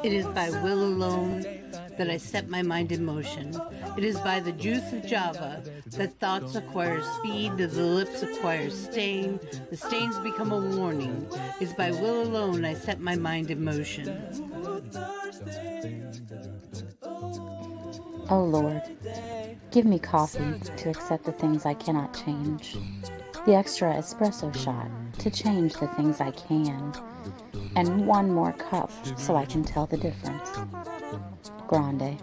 It is by will alone that I set my mind in motion. It is by the juice of Java that thoughts acquire speed, the lips acquire stain, the stains become a warning. It is by will alone I set my mind in motion. O Lord, give me coffee to accept the things I cannot change, the extra espresso shot to change the things I can, and one more cup so I can tell the difference. Grande.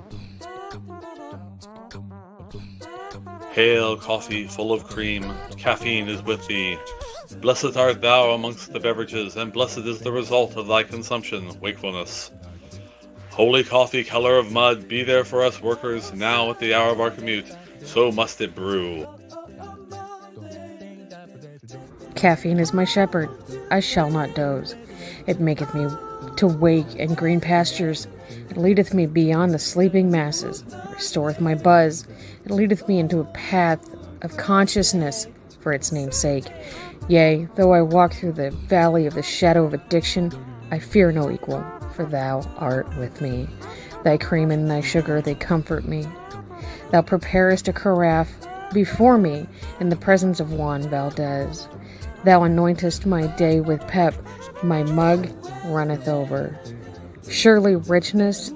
Hail, coffee full of cream, caffeine is with thee. Blessed art thou amongst the beverages, and blessed is the result of thy consumption, wakefulness. Holy coffee, color of mud, be there for us workers, now at the hour of our commute, so must it brew. Caffeine is my shepherd, I shall not doze. It maketh me to wake in green pastures. It leadeth me beyond the sleeping masses. It restoreth my buzz. It leadeth me into a path of consciousness for its name's sake. Yea, though I walk through the valley of the shadow of addiction, I fear no equal, for thou art with me. Thy cream and thy sugar, they comfort me. Thou preparest a carafe before me in the presence of Juan Valdez. Thou anointest my day with pep, my mug runneth over. Surely richness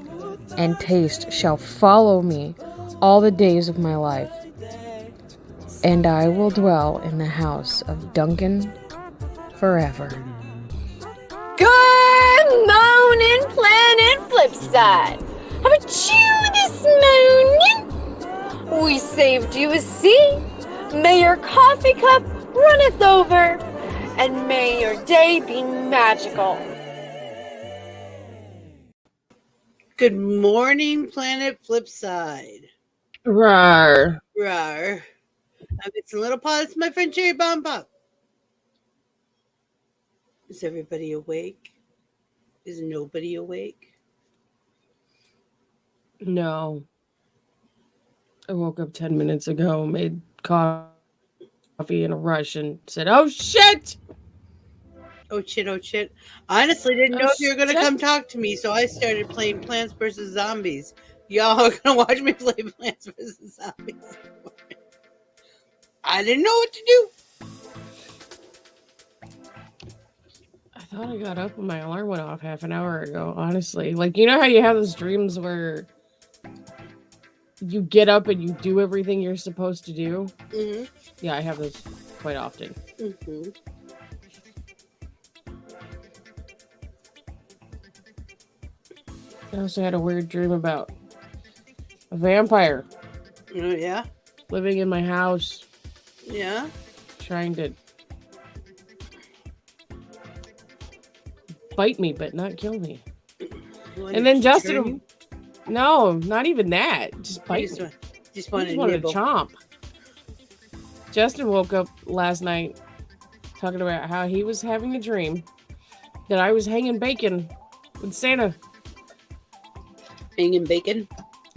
and taste shall follow me all the days of my life, and I will dwell in the house of Duncan forever. Good morning, Planet Flipside. How about you this morning? We saved you a seat. May your coffee cup runneth over, and may your day be magical. Good morning, Planet Flipside. Rawr. Rawr. It's a little pause, my friend Cherry Bomb Pop. Is everybody awake? Is nobody awake? No. I woke up 10 minutes ago, made coffee in a rush, and said, oh shit! Oh shit. Honestly, didn't know if you were going to come talk to me, so I started playing Plants vs. Zombies. Y'all are going to watch me play Plants vs. Zombies. I didn't know what to do. I thought I got up when my alarm went off half an hour ago, honestly. Like, you know how you have those dreams where you get up and you do everything you're supposed to do? Mm-hmm. Yeah, I have those quite often. Mm-hmm. I also had a weird dream about a vampire. Oh, yeah? Living in my house. Yeah? Trying to bite me, but not kill me. And then Justin... No, not even that. Just bite me. Just wanted to chomp. Justin woke up last night talking about how he was having a dream that I was hanging bacon with Santa. Hanging bacon?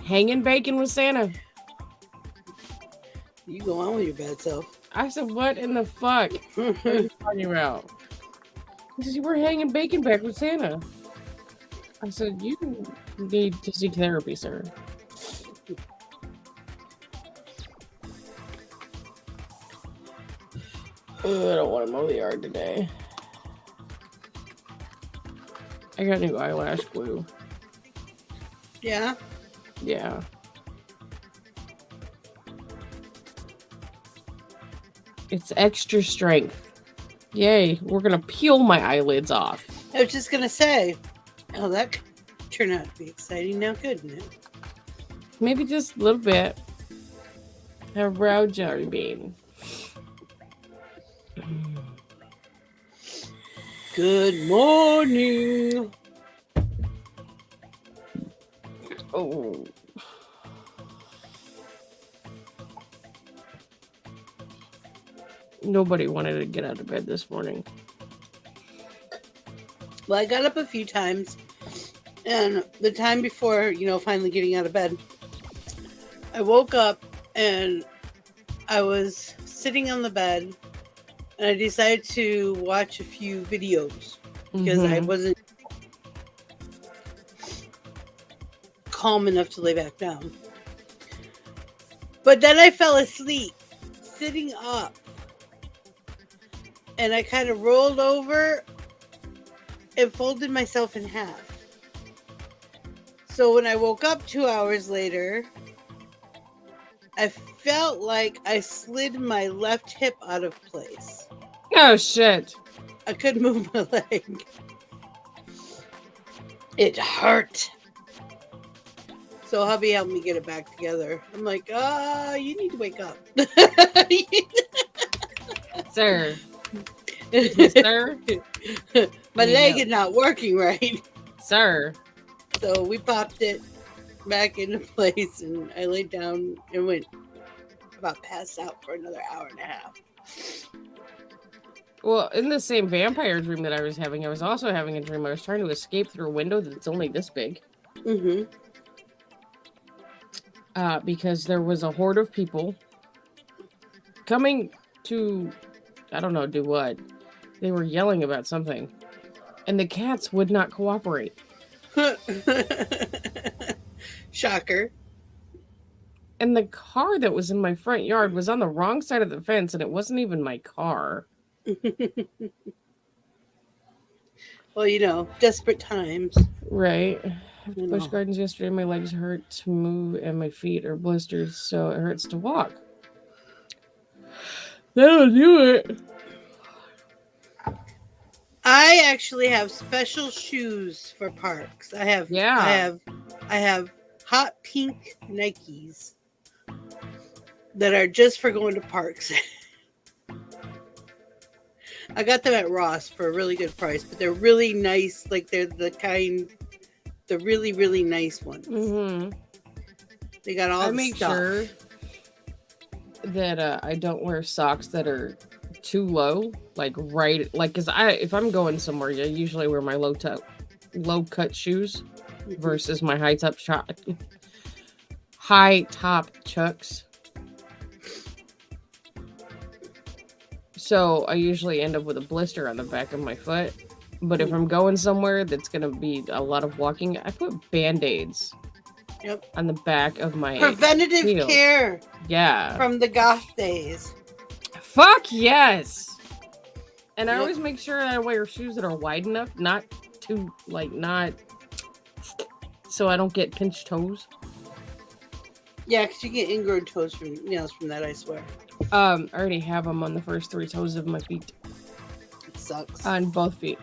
Hanging bacon with Santa. You go on with your bad self. I said, what in the fuck are you talking about? He says, you were hanging bacon back with Santa. I said, you need to seek therapy, sir. I don't want to mow the yard today. I got new eyelash glue. Yeah? Yeah. It's extra strength. Yay, we're gonna peel my eyelids off. I was just gonna say, oh, that turned out to be exciting now, couldn't it? Maybe just a little bit. Have a brow jelly bean. Good morning. Oh. Nobody wanted to get out of bed this morning. Well, I got up a few times, and the time before, finally getting out of bed, I woke up and I was sitting on the bed, and I decided to watch a few videos because I wasn't. calm enough to lay back down. But then I fell asleep, sitting up. And I kind of rolled over and folded myself in half. So when I woke up 2 hours later, I felt like I slid my left hip out of place. Oh, shit. I couldn't move my leg. It hurt. So hubby helped me get it back together. I'm like, you need to wake up. Sir. Sir? My leg is not working right. Sir. So we popped it back into place, and I laid down and went about passed out for another hour and a half. Well, in the same vampire dream that I was having, I was also having a dream I was trying to escape through a window that's only this big. Mm-hmm. Because there was a horde of people coming to, I don't know, do what. They were yelling about something. And the cats would not cooperate. Shocker. And the car that was in my front yard was on the wrong side of the fence, and it wasn't even my car. Well, desperate times. Right. Bush gardens yesterday, my legs hurt to move, and my feet are blistered, so it hurts to walk. That'll do it. I actually have special shoes for parks. I have hot pink Nikes that are just for going to parks. I got them at Ross for a really good price, but they're really nice. Like they're the really, really nice ones. Mm-hmm. They got all the stuff. I make sure that I don't wear socks that are too low, because if I'm going somewhere, I usually wear my low cut shoes versus my high top chucks. So I usually end up with a blister on the back of my foot. But if I'm going somewhere that's going to be a lot of walking, I put Band-Aids on the back of my preventative heels. Care. Yeah. From the goth days. Fuck yes. And I always make sure that I wear shoes that are wide enough, not so I don't get pinched toes. Yeah, because you get ingrown toes from nails from that, I swear. I already have them on the first 3 toes of my feet. It sucks. On both feet.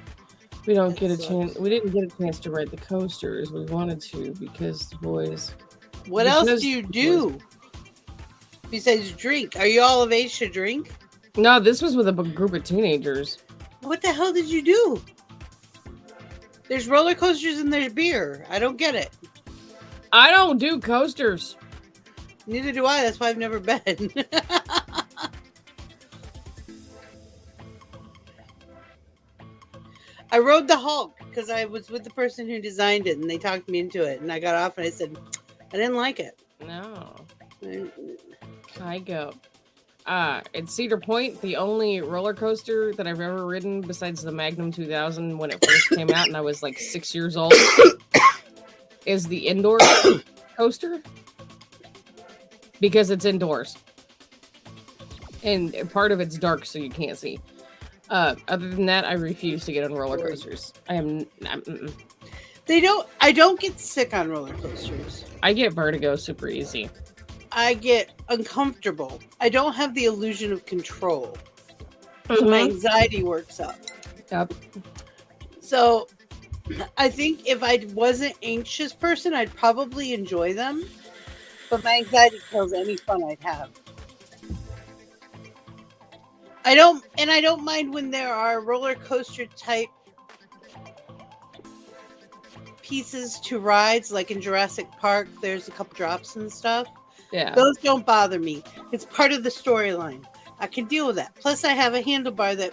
We didn't get a chance to ride the coasters. We wanted to because the boys. What else do you do besides drink? Are you all of age to drink? No, this was with a group of teenagers. What the hell did you do? There's roller coasters and there's beer. I don't get it. I don't do coasters. Neither do I. That's why I've never been. I rode the Hulk because I was with the person who designed it and they talked me into it. And I got off and I said, I didn't like it. No. I go. At Cedar Point, the only roller coaster that I've ever ridden besides the Magnum 2000 when it first came out and I was like 6 years old is the indoor coaster because it's indoors. And part of it's dark so you can't see. Other than that, I refuse to get on roller coasters. I don't get sick on roller coasters. I get vertigo super easy. I get uncomfortable. I don't have the illusion of control. So my anxiety works up. Yep. So I think if I wasn't anxious person, I'd probably enjoy them. But my anxiety kills any fun I'd have. I don't mind when there are roller coaster type pieces to rides, like in Jurassic Park, there's a couple drops and stuff. Yeah. Those don't bother me. It's part of the storyline. I can deal with that. Plus I have a handlebar that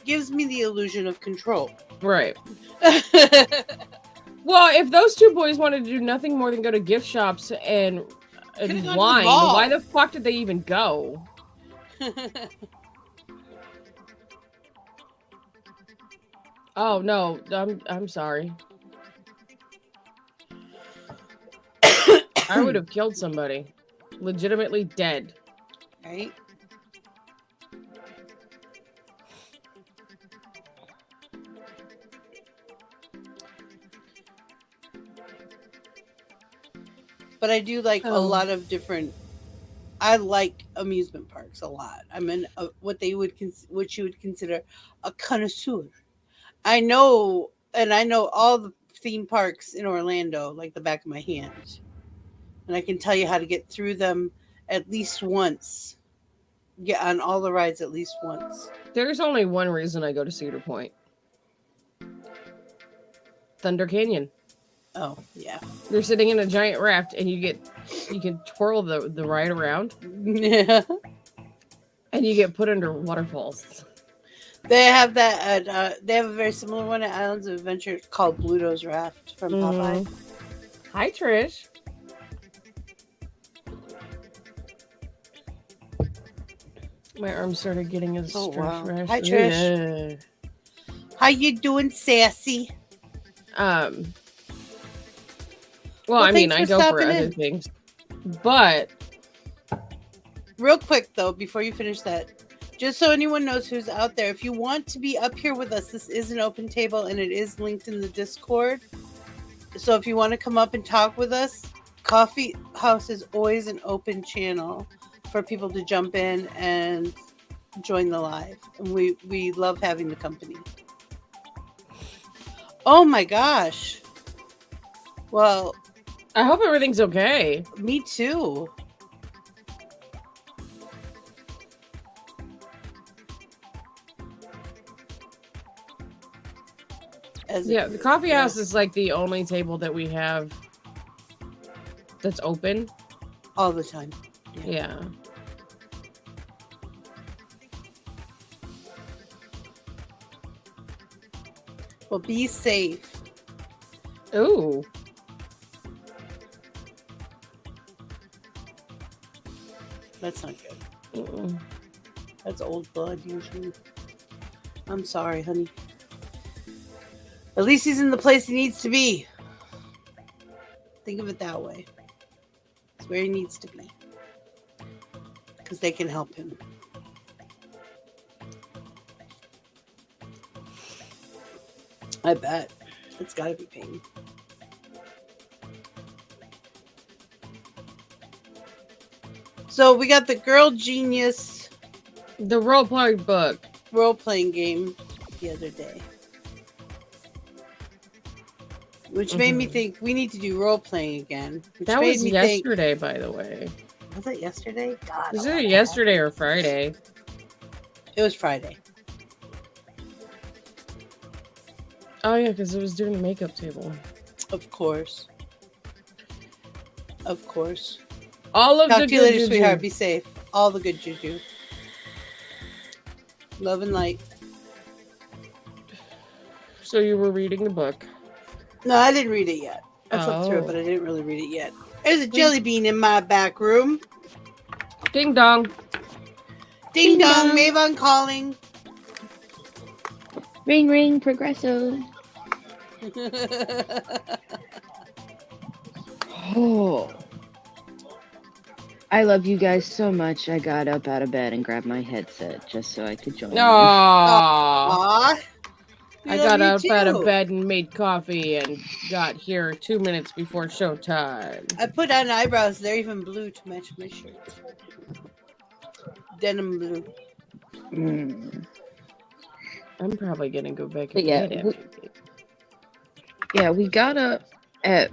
gives me the illusion of control. Right. Well, if those two boys wanted to do nothing more than go to gift shops and wine, why the fuck did they even go? Oh no, I'm sorry. I would have killed somebody. Legitimately dead. Right? But I do like a lot of different. I like amusement parks a lot. I'm in what you would consider a connoisseur. I know all the theme parks in Orlando like the back of my hand, and I can tell you how to get through them at least once. Get on all the rides at least once. There's only one reason I go to Cedar Point. Thunder Canyon. Oh, yeah. You're sitting in a giant raft and you can twirl the ride around. Yeah. And you get put under waterfalls. They have that at, they have a very similar one at Islands of Adventure called Bluto's Raft from Popeye. Hi, Trish. My arm started getting a stretch rash. Hi, Trish. Yeah. How you doing, sassy? Well, I mean, I go for other things. But real quick though, before you finish that, just so anyone knows who's out there, if you want to be up here with us, this is an open table and it is linked in the Discord. So if you want to come up and talk with us, Coffeehouse is always an open channel for people to jump in and join the live. And we love having the company. Oh my gosh. Well, I hope everything's okay. Me too. The Coffeehouse is like the only table that we have that's open all the time. Yeah. Well, be safe. Ooh. That's not good. Mm-mm. That's old blood usually. I'm sorry, honey. At least he's in the place he needs to be. Think of it that way. It's where he needs to be. Because they can help him. I bet. It's gotta be pain. So we got the Girl Genius. The role-playing book. Role-playing game the other day. Which made me think we need to do role-playing again. That was yesterday, by the way. Was it yesterday? God. Was it yesterday or Friday? It was Friday. Oh, yeah, because it was during the makeup table. Of course. Of course. All of the good Talk to you later, juju. sweetheart. Be safe. All the good juju. Love and light. So you were reading the book? No, I didn't read it yet. I flipped through it, but I didn't really read it yet. There's a jelly bean in my back room. Ding dong. Ding dong. Mavon calling. Ring ring, Progresso. Oh. I love you guys so much. I got up out of bed and grabbed my headset just so I could join you. Aww. I got out of bed and made coffee and got here 2 minutes before showtime. I put on eyebrows. They're even blue to match my shirt. Denim blue. I'm probably going to go back and bed after. We got up at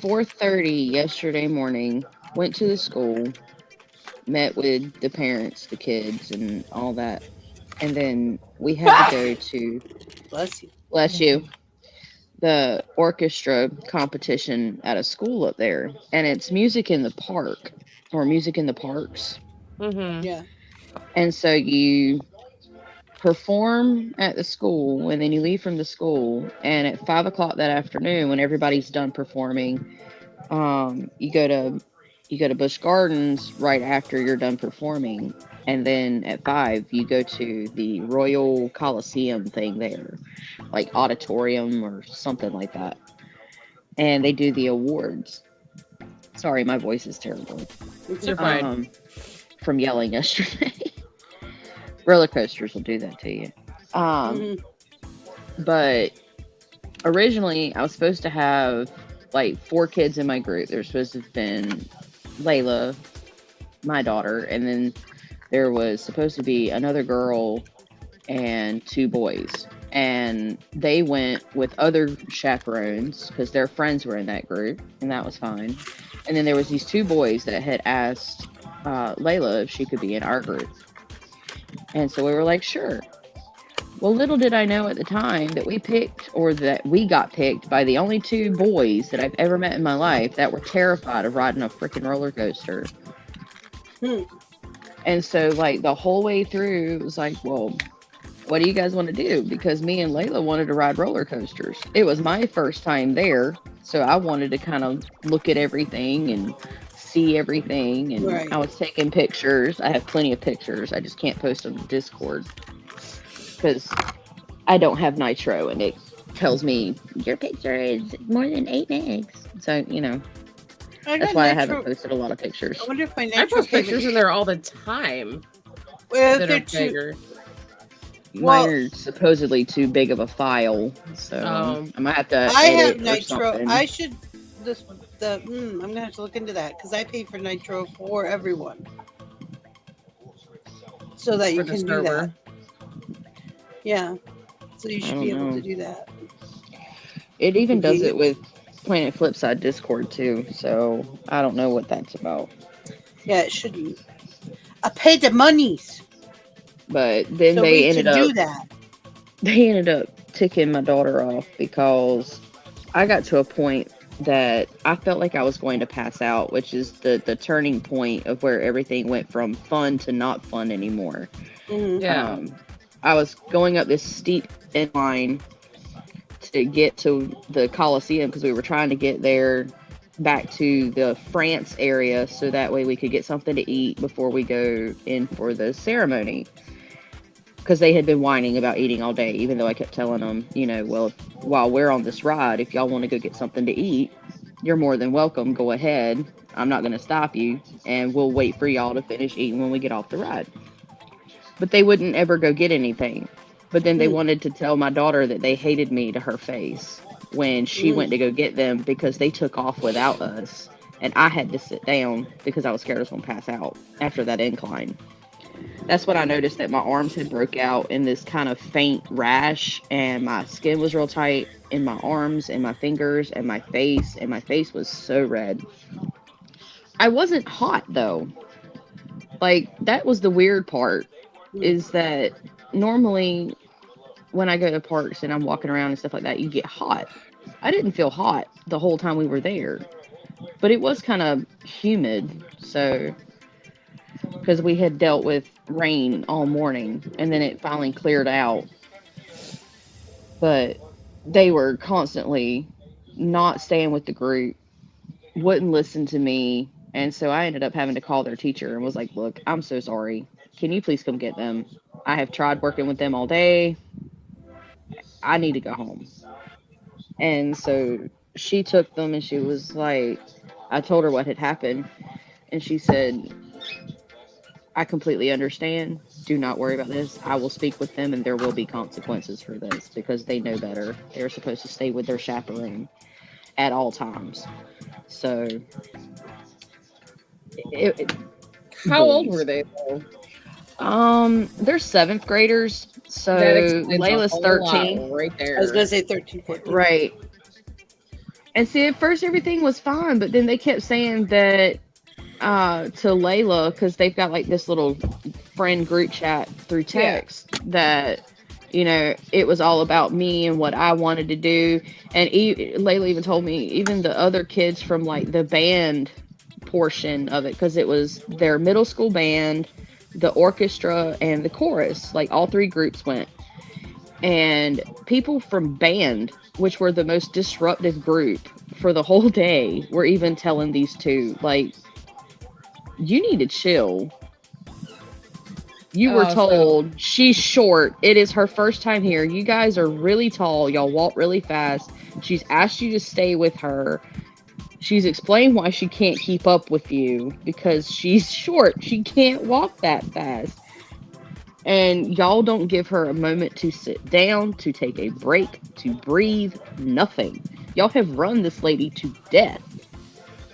4:30 yesterday morning, went to the school, met with the parents, the kids, and all that. And then we had to go to... Bless you. The orchestra competition at a school up there. And it's music in the park, or music in the parks. Mm-hmm. Yeah. And so you perform at the school, and then you leave from the school. And at 5 o'clock that afternoon, when everybody's done performing, you go to Busch Gardens right after you're done performing. And then at 5, you go to the Royal Coliseum thing there, like auditorium or something like that. And they do the awards. Sorry, my voice is terrible. You're fine. From yelling yesterday. Roller coasters will do that to you. But originally, I was supposed to have like 4 kids in my group. There was supposed to have been Layla, my daughter, and then there was supposed to be another girl and 2 boys. And they went with other chaperones because their friends were in that group, and that was fine. And then there was these 2 boys that had asked Layla if she could be in our group. And so we were like, sure. Well, little did I know at the time that we got picked by the only 2 boys that I've ever met in my life that were terrified of riding a freaking roller coaster. And so, like, the whole way through, it was like, well, what do you guys want to do? Because me and Layla wanted to ride roller coasters. It was my first time there, so I wanted to kind of look at everything and see everything. And Right. I was taking pictures. I have plenty of pictures. I just can't post them to Discord because I don't have Nitro, and it tells me your picture is more than 8 megs. So, you know, that's why I haven't posted a lot of pictures. I wonder if my I Nitro post pictures in there all the time. Well, That they're are too, bigger. Well- Mine are supposedly too big of a file, so I might have to. I have edit or Nitro. something. I should. I'm gonna have to look into that because I pay for Nitro for everyone, so that you For the can do that. server. Yeah, so you should be don't able know. to do that. It even does Yeah. it with Planet Flipside Discord too, so I don't know what that's about. Yeah, it shouldn't. I paid the monies, But then so they we ended can up do that. they ended up ticking my daughter off because I got to a point that I felt like I was going to pass out, which is the turning point of where everything went from fun to not fun anymore. Yeah. I was going up this steep incline to get to the Coliseum because we were trying to get there back to the France area so that way we could get something to eat before we go in for the ceremony. Because they had been whining about eating all day, even though I kept telling them, you know, well, while we're on this ride, if y'all want to go get something to eat, you're more than welcome. Go ahead. I'm not going to stop you, and we'll wait for y'all to finish eating when we get off the ride. But they wouldn't ever go get anything. But then they wanted to tell my daughter that they hated me to her face when she went to go get them because they took off without us. And I had to sit down because I was scared I was going to pass out after that incline. That's when I noticed that my arms had broke out in this kind of faint rash, and my skin was real tight in my arms and my fingers and my face was so red. I wasn't hot though. Like, that was the weird part, is that normally when I go to parks and I'm walking around and stuff like that, you get hot. I didn't feel hot the whole time we were there, but it was kind of humid, so because we had dealt with rain all morning and then it finally cleared out. But they were constantly not staying with the group, wouldn't listen to me, and so I ended up having to call their teacher and was like, look, I'm so sorry, can you please come get them? I have tried working with them all day. I need to go home. And so she took them and she was like, I told her what had happened, and she said, I completely understand. Do not worry about this. I will speak with them and there will be consequences for this because they know better. They're supposed to stay with their chaperone at all times. So How old were they though? They're 7th graders. So That explains a Layla's whole 13. lot right there. I was gonna say 13, 14. Right. And see, at first everything was fine, but then they kept saying that to Layla, because they've got like this little friend group chat through text, that, you know, it was all about me and what I wanted to do. And Layla even told me, even the other kids from like the band portion of it, because it was their middle school band, the orchestra, and the chorus, like all 3 groups went. And people from band, which were the most disruptive group for the whole day, were even telling these 2, like, you need to chill. You were told she's short. It is her first time here. You guys are really tall. Y'all walk really fast. She's asked you to stay with her. She's explained why she can't keep up with you because she's short. She can't walk that fast. And y'all don't give her a moment to sit down, to take a break, to breathe, nothing. Y'all have run this lady to death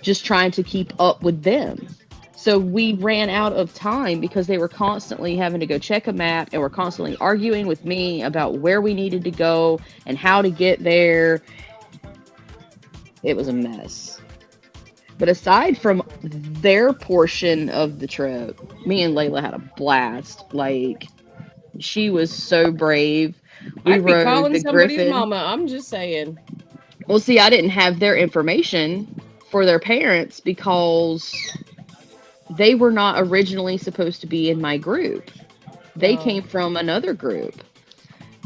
just trying to keep up with them. So we ran out of time because they were constantly having to go check a map and were constantly arguing with me about where we needed to go and how to get there. It was a mess. But aside from their portion of the trip, me and Layla had a blast. Like, she was so brave. We I'd be rode calling the somebody's Griffin. mama. I'm just saying. Well, see, I didn't have their information for their parents because they were not originally supposed to be in my group. They came from another group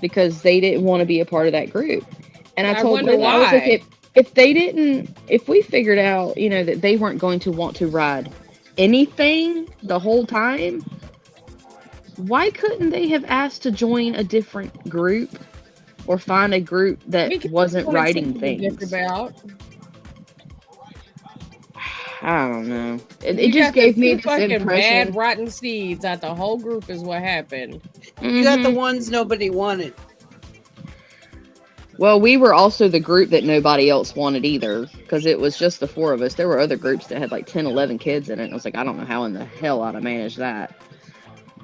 because they didn't want to be a part of that group. And I told wonder Layla, I was why. like, if we figured out, that they weren't going to want to ride anything the whole time, why couldn't they have asked to join a different group or find a group that wasn't riding things? I don't know. It just gave me this impression. Bad rotten seeds that the whole group is what happened. You got the ones nobody wanted. Well, we were also the group that nobody else wanted either, because it was just the four of us. There were other groups that had like 10, 11 kids in it. And I was like, I don't know how in the hell I'd have managed that.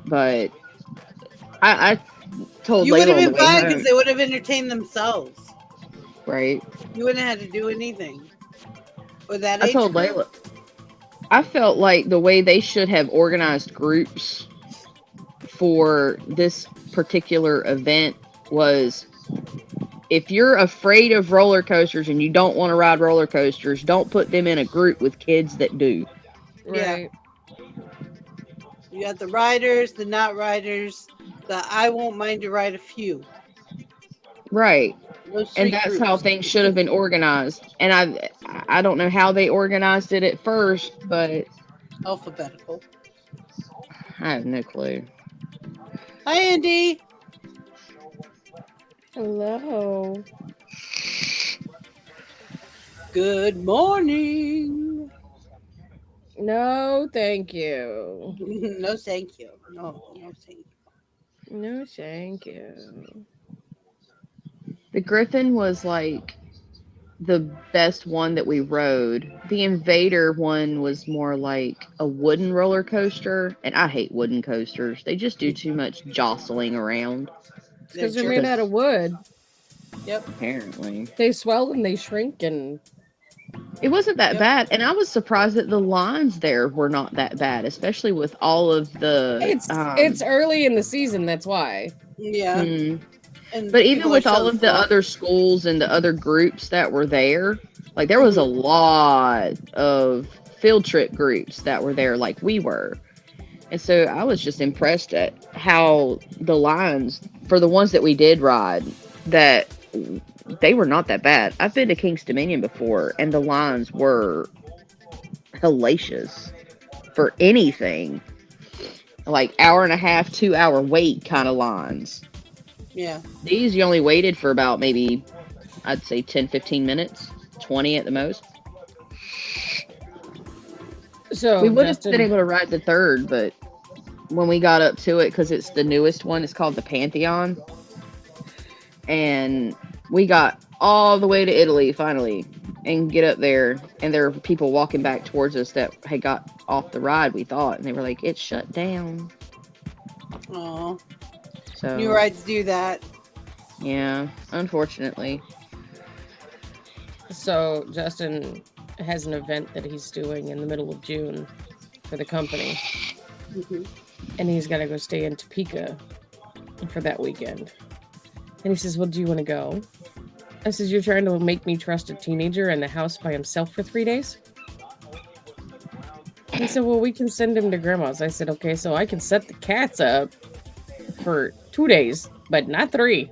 But I told You would Layla have been fine because they would have entertained themselves. Right. You wouldn't have had to do anything. With that I told Layla, I felt like the way they should have organized groups for this particular event was, if you're afraid of roller coasters and you don't want to ride roller coasters, don't put them in a group with kids that do. Right. Yeah. You got the riders, the not riders, the I won't mind to ride a few. Right. And that's how things should have been organized. And I don't know how they organized it at first, but alphabetical. I have no clue. Hi, Andy. Hello. Good morning. No, thank you. No, thank you. No, thank you. No, thank you. The Griffin was like the best one that we rode. The Invader one was more like a wooden roller coaster, and I hate wooden coasters. They just do too much jostling around. Because they're made out of wood. Yep. Apparently. They swell and they shrink, and it wasn't that bad. And I was surprised that the lines there were not that bad, especially with all of the... It's early in the season, that's why. Yeah. But even with all of the other schools and the other groups that were there, like there was a lot of field trip groups that were there like we were. And so I was just impressed at how the lines, for the ones that we did ride, that they were not that bad. I've been to King's Dominion before, and the lines were hellacious for anything. Like hour and a half, 2 hour wait kind of lines. Yeah. These you only waited for about maybe, I'd say 10, 15 minutes, 20 at the most. So we would have been able to ride the third, but when we got up to it, because it's the newest one, it's called the Pantheon. And we got all the way to Italy finally and get up there, and there were people walking back towards us that had got off the ride, we thought, and they were like, it's shut down. Oh. So new rides do that. Yeah, unfortunately. So Justin has an event that he's doing in the middle of June for the company. Mm-hmm. And he's got to go stay in Topeka for that weekend. And he says, well, do you want to go? I says, you're trying to make me trust a teenager in the house by himself for 3 days? He said, well, we can send him to grandma's. I said, okay, so I can set the cats up for 2 days, but not 3.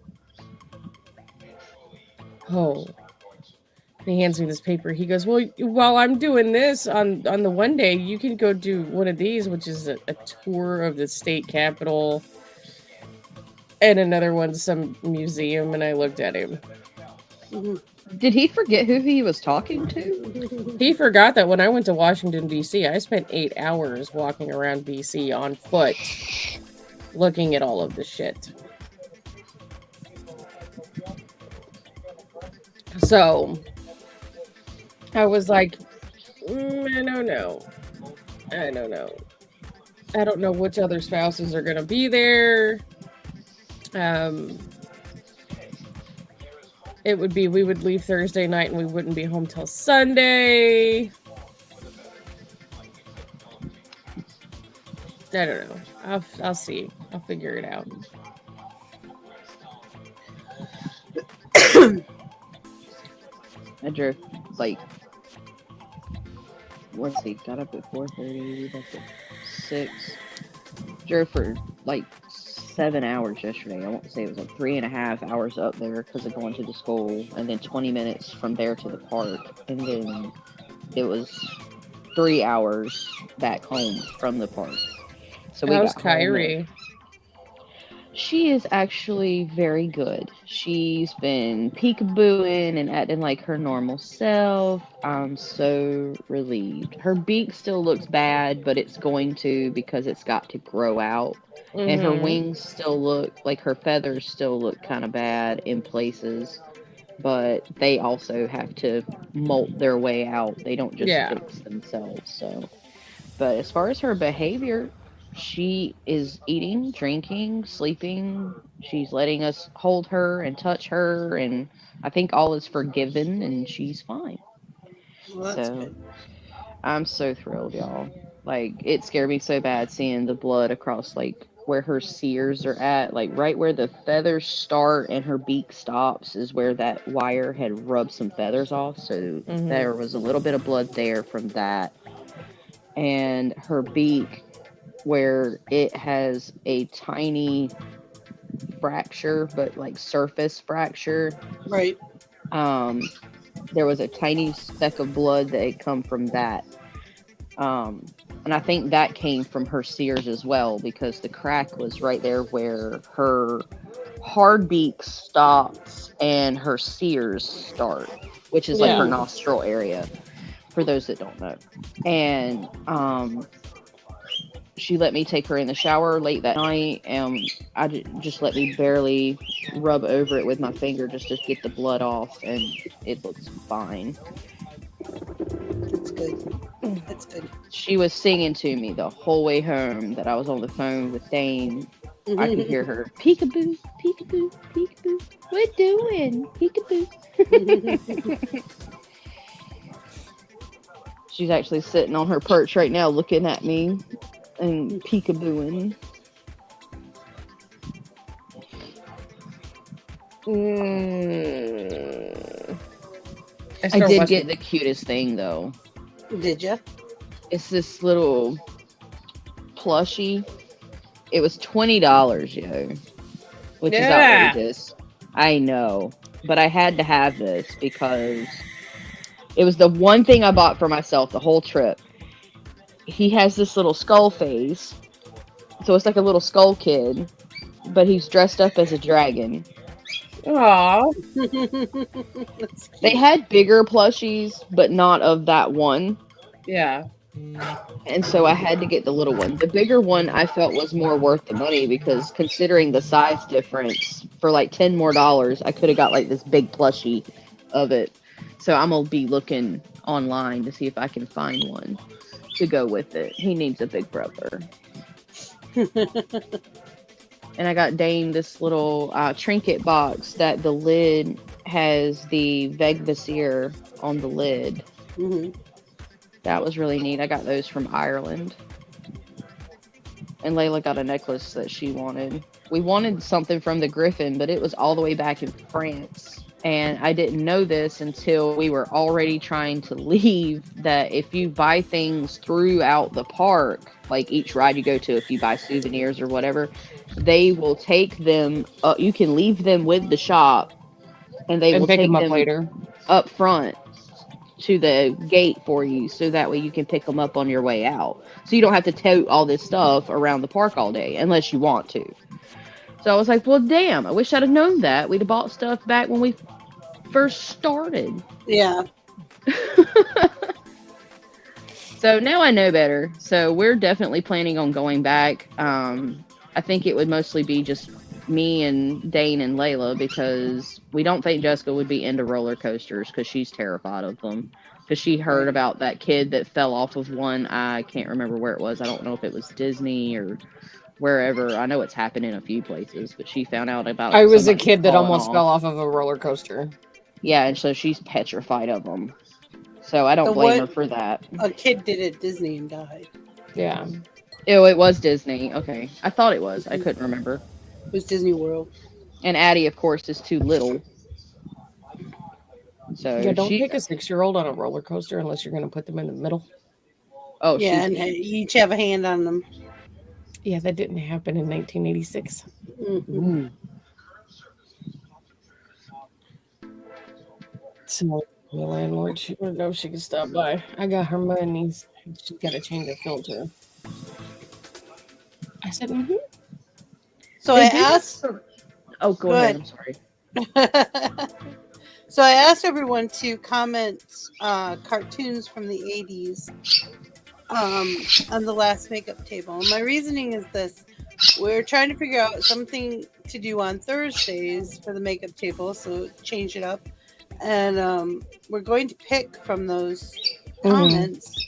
Oh. And he hands me this paper. He goes, well, while I'm doing this on the one day, you can go do one of these, which is a tour of the state capitol. And another one's some museum. And I looked at him. Did he forget who he was talking to? He forgot that when I went to Washington, D.C., I spent 8 hours walking around D.C. on foot, looking at all of the shit. So, I was like, I don't know. I don't know. I don't know which other spouses are going to be there. It would be, we would leave Thursday night and we wouldn't be home till Sunday. I don't know. I'll see. I'll figure it out. I drove like, let's see, got up at 4:30, left at 6. Drove for like 7 hours yesterday. I won't say it was like 3.5 hours up there because of going to the school, and then 20 minutes from there to the park, and then it was 3 hours back home from the park. So we How's got home. Kyrie? She is actually very good. She's been peekabooing and acting like her normal self. I'm so relieved. Her beak still looks bad, but it's going to because it's got to grow out. Mm-hmm. And her wings still look like her feathers still look kind of bad in places. But they also have to molt their way out. They don't just fix themselves. So, but as far as her behavior, she is eating, drinking, sleeping. She's letting us hold her and touch her, and I think all is forgiven, and she's fine. Well, that's good. I'm so thrilled, y'all. Like, it scared me so bad seeing the blood across, like, where her sears are at. Like, right where the feathers start and her beak stops is where that wire had rubbed some feathers off. So there was a little bit of blood there from that. And her beak, where it has a tiny fracture, but like surface fracture. Right. There was a tiny speck of blood that had come from that. And I think that came from her sears as well, because the crack was right there where her hard beak stops and her sears start, which is like her nostril area, for those that don't know. And she let me take her in the shower late that night, and I just let me barely rub over it with my finger just to get the blood off, and it looks fine. That's good. That's good. She was singing to me the whole way home that I was on the phone with Dane. I could hear her, peekaboo, peekaboo, peekaboo. What doing? Peekaboo. She's actually sitting on her perch right now looking at me and peekabooing. I did get the cutest thing though. Did ya? It's this little plushie. It was $20, yo, which is outrageous. I know, but I had to have this because it was the one thing I bought for myself the whole trip. He has this little skull face, so it's like a little skull kid, but he's dressed up as a dragon. Aww. They had bigger plushies, but not of that one. Yeah. And so I had to get the little one. The bigger one I felt was more worth the money, because considering the size difference, for like $10 more, I could have got like this big plushie of it. So I'm going to be looking online to see if I can find one to go with it. He needs a big brother. And I got Dane this little trinket box that the lid has the Vegvasier on the lid. That was really neat. I got those from Ireland. And Layla got a necklace that she wanted. We wanted something from the Griffin, but it was all the way back in France. And I didn't know this until we were already trying to leave, that if you buy things throughout the park, like each ride you go to, if you buy souvenirs or whatever, they will take them, you can leave them with the shop, and they will take them up later, up front to the gate for you, so that way you can pick them up on your way out. So you don't have to tote all this stuff around the park all day, unless you want to. So I was like, well, damn, I wish I'd have known that. We'd have bought stuff back when we first started. Yeah. So now I know better. So we're definitely planning on going back. I think it would mostly be just me and Dane and Layla, because we don't think Jessica would be into roller coasters because she's terrified of them. Because she heard about that kid that fell off of one. I can't remember where it was. I don't know if it was Disney or wherever. I know it's happened in a few places, but she found out about I was a somebody kid that falling almost off. fell off of a roller coaster. Yeah, and so she's petrified of them. So I don't So blame what- her for that. A kid did at Disney and died. Yeah. Oh, it was Disney. Okay. I thought it was. I couldn't remember. It was Disney World. And Addie, of course, is too little. So Yeah, don't she... take a 6-year-old on a roller coaster unless you're going to put them in the middle. Oh, Yeah, and each have a hand on them. Yeah, that didn't happen in 1986. Mm-hmm. So the landlord, she wanted to know if she could stop by. I got her money. She's got to change her filter. I said, mm-hmm. So They I did- asked. Oh, go ahead. I'm sorry. So I asked everyone to comment cartoons from the 80s on the last makeup table. And my reasoning is this. We're trying to figure out something to do on Thursdays for the makeup table, so change it up. And we're going to pick from those comments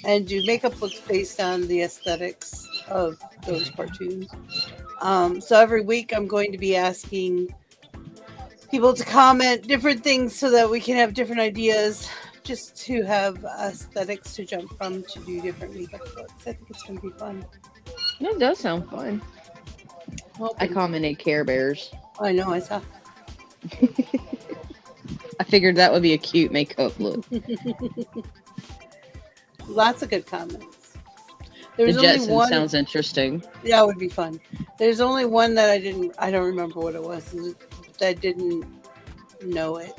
and do makeup looks based on the aesthetics of those cartoons. So every week I'm going to be asking people to comment different things so that we can have different ideas, just to have aesthetics to jump from to do different makeup looks. I think it's going to be fun. That does sound fun. I commented Care Bears. I know, I saw. I figured that would be a cute makeup look. Lots of good comments. The There's only Jetsons one. sounds interesting. Yeah, it would be fun. There's only one that I don't remember what it was. I didn't know it.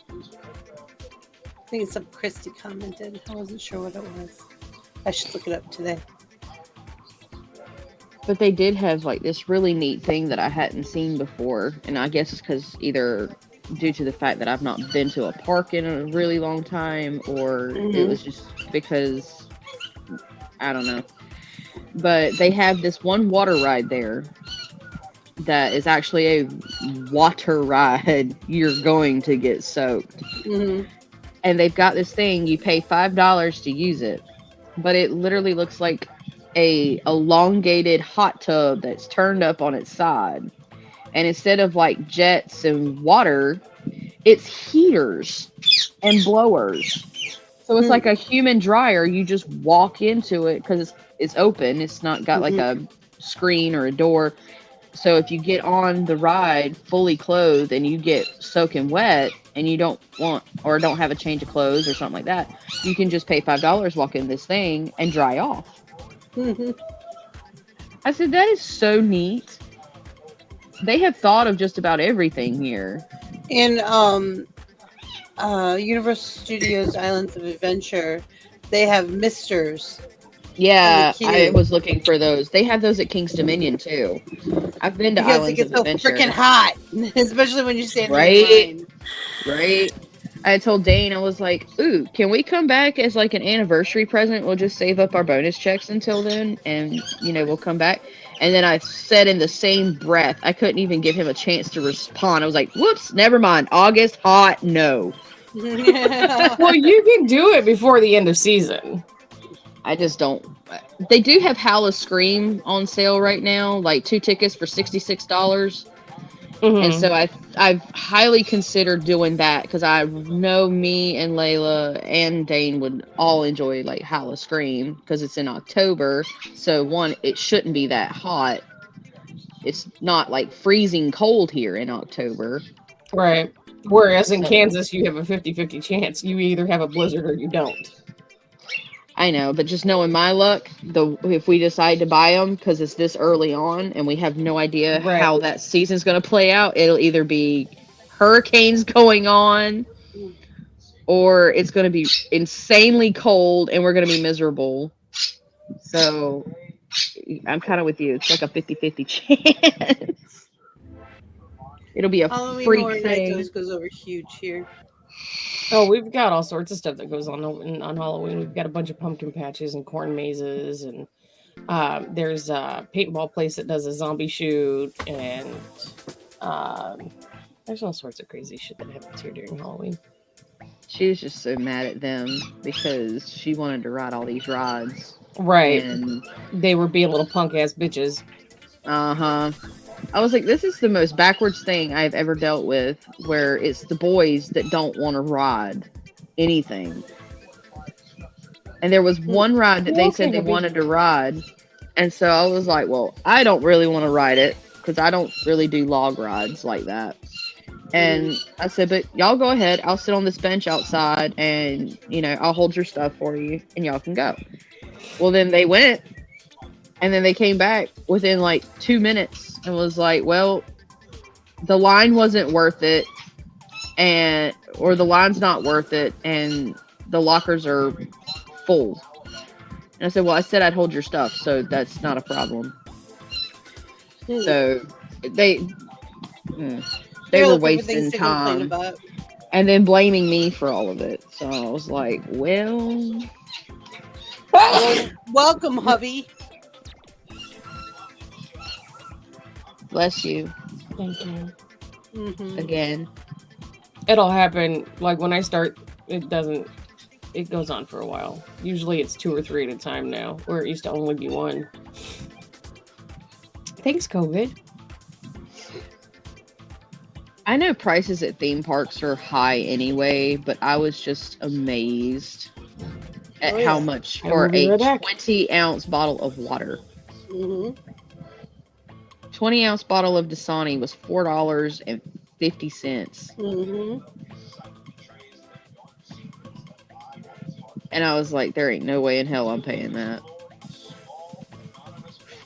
I think it's some Christy commented. I wasn't sure what it was. I should look it up today. But they did have like this really neat thing that I hadn't seen before. And I guess it's because either due to the fact that I've not been to a park in a really long time, or it was just because, I don't know. But they have this one water ride there that is actually a water ride. You're going to get soaked. And they've got this thing, you pay $5 to use it. But it literally looks like a elongated hot tub that's turned up on its side. And instead of like jets and water, it's heaters and blowers. So it's like a human dryer. You just walk into it because it's open. It's not got like a screen or a door. So if you get on the ride fully clothed and you get soaking wet and you don't want or don't have a change of clothes or something like that, you can just pay $5, walk in this thing, and dry off. I said, that is so neat. They have thought of just about everything here. In Universal Studios Islands of Adventure, they have misters. Yeah, I was looking for those. They have those at King's Dominion too. I've been to Because Islands it gets of so Adventure. freaking hot, especially when you stand in Right? line. Right. I told Dane, I was like, ooh, can we come back as like an anniversary present? We'll just save up our bonus checks until then, and we'll come back. And then I said in the same breath, I couldn't even give him a chance to respond. I was like, whoops, never mind. August, hot, no. Well, you can do it before the end of season. I just don't. They do have Howl of Scream on sale right now, like 2 tickets for $66. And so I've highly considered doing that because I know me and Layla and Dane would all enjoy like Howl of Scream because it's in October. So one, it shouldn't be that hot. It's not like freezing cold here in October. Right. Whereas in Kansas, you have a 50-50 chance. You either have a blizzard or you don't. I know, but just knowing my luck, if we decide to buy them because it's this early on and we have no idea how that season's going to play out, it'll either be hurricanes going on or it's going to be insanely cold and we're going to be miserable. So I'm kind of with you. It's like a 50-50 chance. It'll be a Halloween freak Horror Nights thing. always goes over huge here. Oh, we've got all sorts of stuff that goes on Halloween. We've got a bunch of pumpkin patches and corn mazes, and there's a paintball place that does a zombie shoot, and there's all sorts of crazy shit that happens here during Halloween. She was just so mad at them because she wanted to ride all these rides. Right. And they were being little punk ass bitches. I was like, this is the most backwards thing I've ever dealt with, where it's the boys that don't want to ride anything. And there was one ride that they said they wanted to ride. And so I was like, well, I don't really want to ride it because I don't really do log rides like that. And I said, but y'all go ahead. I'll sit on this bench outside and, I'll hold your stuff for you and y'all can go. Well, then they went and then they came back within like 2 minutes and was like, well, the line wasn't worth it or the line's not worth it and the lockers are full. And I said, well, I said I'd hold your stuff, so that's not a problem. So they were wasting time and then blaming me for all of it. So I was like, well, welcome, hubby. Bless you. Thank you. Mm-hmm. Again. It'll happen. Like when I start, it goes on for a while. Usually it's 2 or 3 at a time now, where it used to only be 1. Thanks, COVID. I know prices at theme parks are high anyway, but I was just amazed at how much for a 20-ounce bottle of water. Mm-hmm. 20-ounce bottle of Dasani was $4.50. Mm-hmm. And I was like, there ain't no way in hell I'm paying that.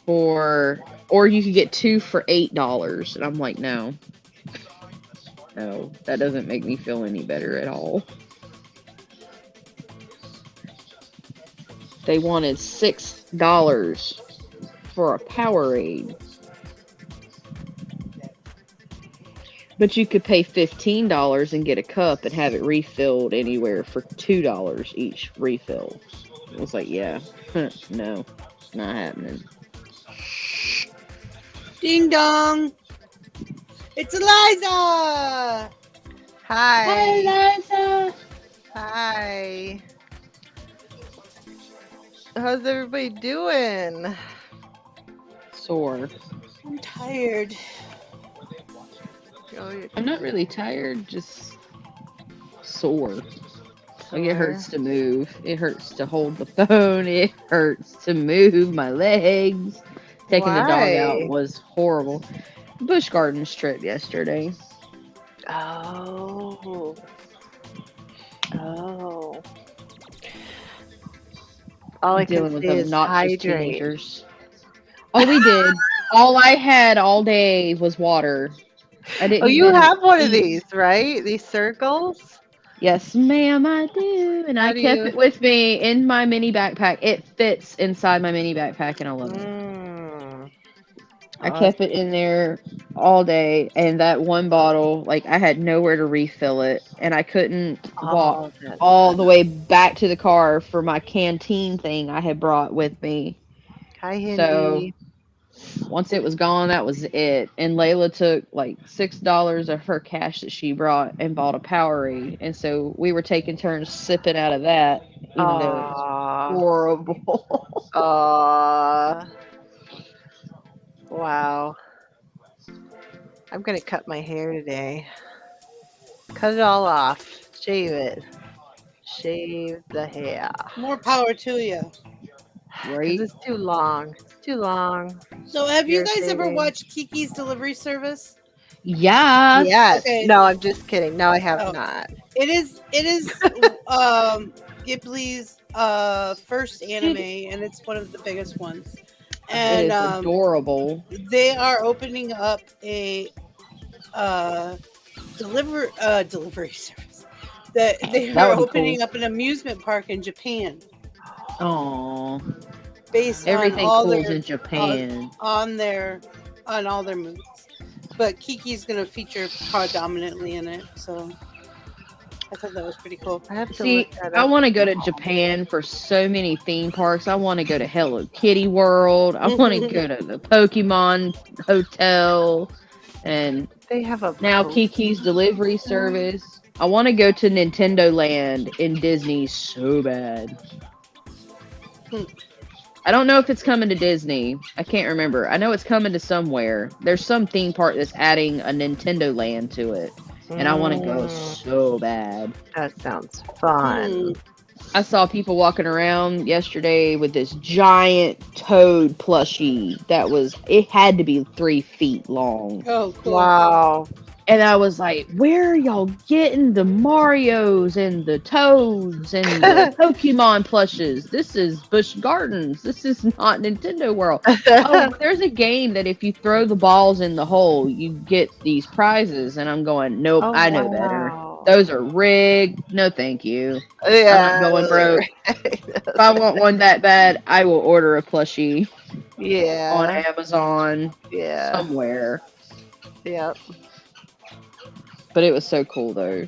Or you could get 2 for $8. And I'm like, no, that doesn't make me feel any better at all. They wanted $6 for a Powerade. But you could pay $15 and get a cup and have it refilled anywhere for $2 each refill. I was like, yeah, no, it's not happening. Ding dong! It's Eliza! Hi. Hi, Eliza. Hi. How's everybody doing? Sore. I'm tired. I'm not really tired, just sore. Like it hurts to move. It hurts to hold the phone. It hurts to move my legs. Taking the dog out was horrible. Busch Gardens trip yesterday. Oh. All I Dealing can with say is obnoxious hydrate. teenagers. Oh, we did. All I had all day was water. I didn't. Oh, you even have one of eat. these, right? These circles? Yes, ma'am, I do. And I kept it with me in my mini backpack. It fits inside my mini backpack, and I love it. I kept it in there all day, and that one bottle, like, I had nowhere to refill it, and I couldn't walk all the way back to the car for my canteen thing I had brought with me. Hi, Hindi. So once it was gone, that was it. And Layla took like $6 of her cash that she brought and bought a Powerade. And so we were taking turns sipping out of that, even though it was horrible. Wow. I'm going to cut my hair today. Cut it all off. Shave it. Shave the hair. More power to you. Right? It's too long. It's too long. So have you guys ever watched Kiki's Delivery Service? Yeah. Yes. Okay. No, I'm just kidding. No, I have not. It is Ghibli's first anime, and it's one of the biggest ones. And it is adorable. They are opening up a delivery service. They are opening up an amusement park in Japan. Oh, based everything on all cool their, in Japan on all their movies. but Kiki's gonna feature predominantly in it, so I thought that was pretty cool. I have to See, look that I up. want to go to Japan for so many theme parks. I want to go to Hello Kitty World. I want to go to the Pokemon Hotel, and They have a now post- Kiki's Delivery Service. I want to go to Nintendo Land in Disney so bad. I don't know if it's coming to Disney. I can't remember. I know it's coming to somewhere. There's some theme park that's adding a Nintendo Land to it. And I want to go so bad. That sounds fun. I saw people walking around yesterday with this giant Toad plushie it had to be 3 feet long. Oh, cool. Wow. And I was like, where are y'all getting the Marios and the Toads and the Pokemon plushes? This is Busch Gardens. This is not Nintendo World. Oh, there's a game that if you throw the balls in the hole, you get these prizes. And I'm going, nope, I know better. Those are rigged. No, thank you. Yeah. I'm not going broke. If I want one that bad, I will order a plushie Yeah. on Amazon Yeah. somewhere. Yep. But it was so cool, though.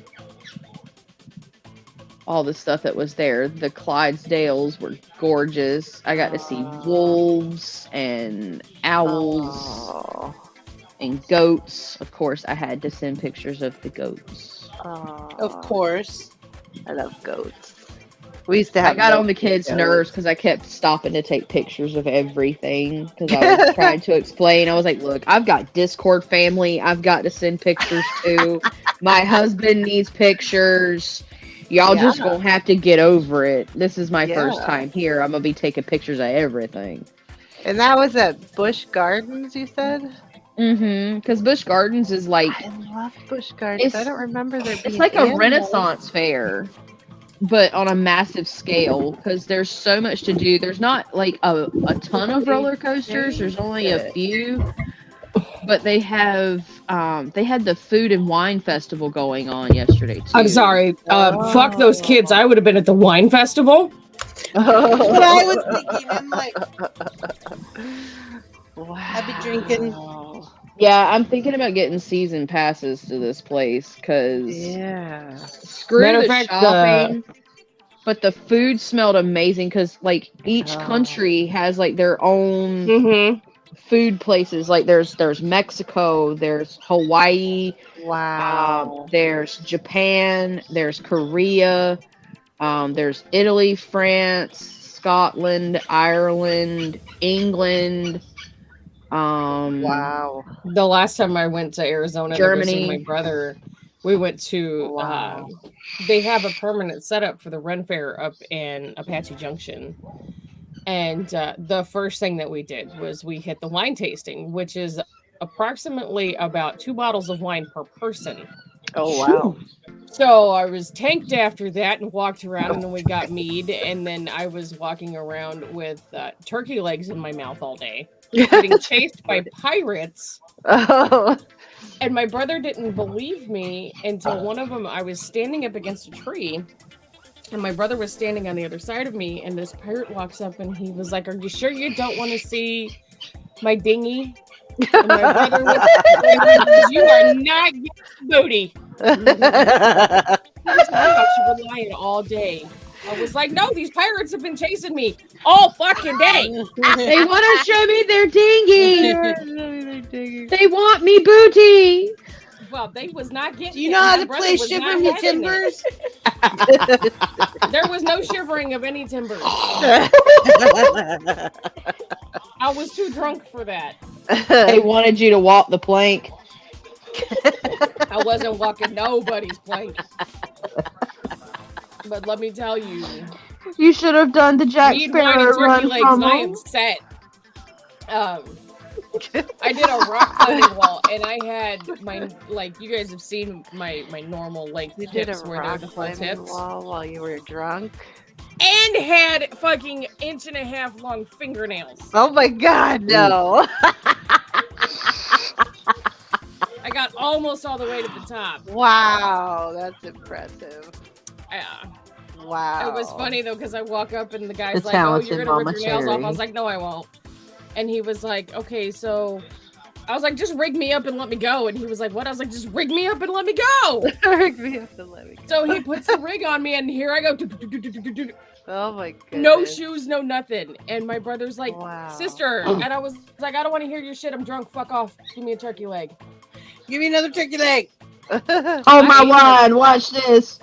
All the stuff that was there. The Clydesdales were gorgeous. I got to see wolves and owls Oh. and goats. Of course, I had to send pictures of the goats. Oh. Of course. I love goats. We used to have. I got on the goats. kids' nerves because I kept stopping to take pictures of everything because I was trying to explain. I was like, look, I've got Discord family I've got to send pictures to. My husband needs pictures. Y'all just gonna have to get over it. This is my first time here. I'm gonna be taking pictures of everything. And that was at Busch Gardens, you said? Mm-hmm. Because Busch Gardens is like, I love Busch Gardens. I don't remember there being it's like a animals. Renaissance fair, but on a massive scale because there's so much to do. There's not like a ton of roller coasters. There's only a few, but they had the food and wine festival going on yesterday too. I'm sorry. Fuck those kids. I would have been at the wine festival. But I was thinking, I'm like, Wow. I'd be drinking. Yeah, I'm thinking about getting season passes to this place because Yeah. screw Matter of the fact, shopping. But the food smelled amazing because like each country has like their own food places. Like there's Mexico, there's Hawaii, Wow. there's Japan, there's Korea, there's Italy, France, Scotland, Ireland, England. Wow. The last time I went to Arizona, Germany. to go see my brother, we went to. They have a permanent setup for the Ren Fair up in Apache Junction, and the first thing that we did was we hit the wine tasting, which is approximately about 2 bottles of wine per person. Oh, wow. So I was tanked after that and walked around, and then we got mead, and then I was walking around with turkey legs in my mouth all day, getting chased by pirates. Oh. And my brother didn't believe me until one of them, I was standing up against a tree, and my brother was standing on the other side of me, and this pirate walks up, and he was like, "Are you sure you don't want to see my dinghy?" And my brother was, "You are not getting booty." She was lying all day. I was like, "No, these pirates have been chasing me all fucking day." They want to show me their dinghy. They want me booty. Well, they was not getting. Do you know how to play Shiver Me Timbers? There was no shivering of any timbers. I was too drunk for that. They wanted you to walk the plank. I wasn't walking nobody's plank. But let me tell you, You should have done the Jack mead, wine, Sparrow and turkey run legs, and I am from set. I did a rock climbing wall, and I had my, like, you guys have seen my normal length You did a tips where they're rock the full climbing tips, wall while you were drunk? and had fucking 1.5 long fingernails. Oh my god, no. I got almost all the way to the top. Wow, that's impressive. Yeah. Wow. It was funny though, because I walk up and the guy's The like, "Oh, talented you're gonna rip Mama your nails off." I Cherry. was like, "No, I won't." And he was like, "Okay, so I was like, just rig me up and let me go. And he was like, what? I was like, just rig me up and let me go. Rig me up and let me go. So he puts the rig on me, and here I go. Oh my goodness. No shoes, no nothing. And my brother's like, Wow. sister. And I was like, I don't want to hear your shit. I'm drunk. Fuck off. Give me a turkey leg. Give me another turkey leg. Oh my word, watch this.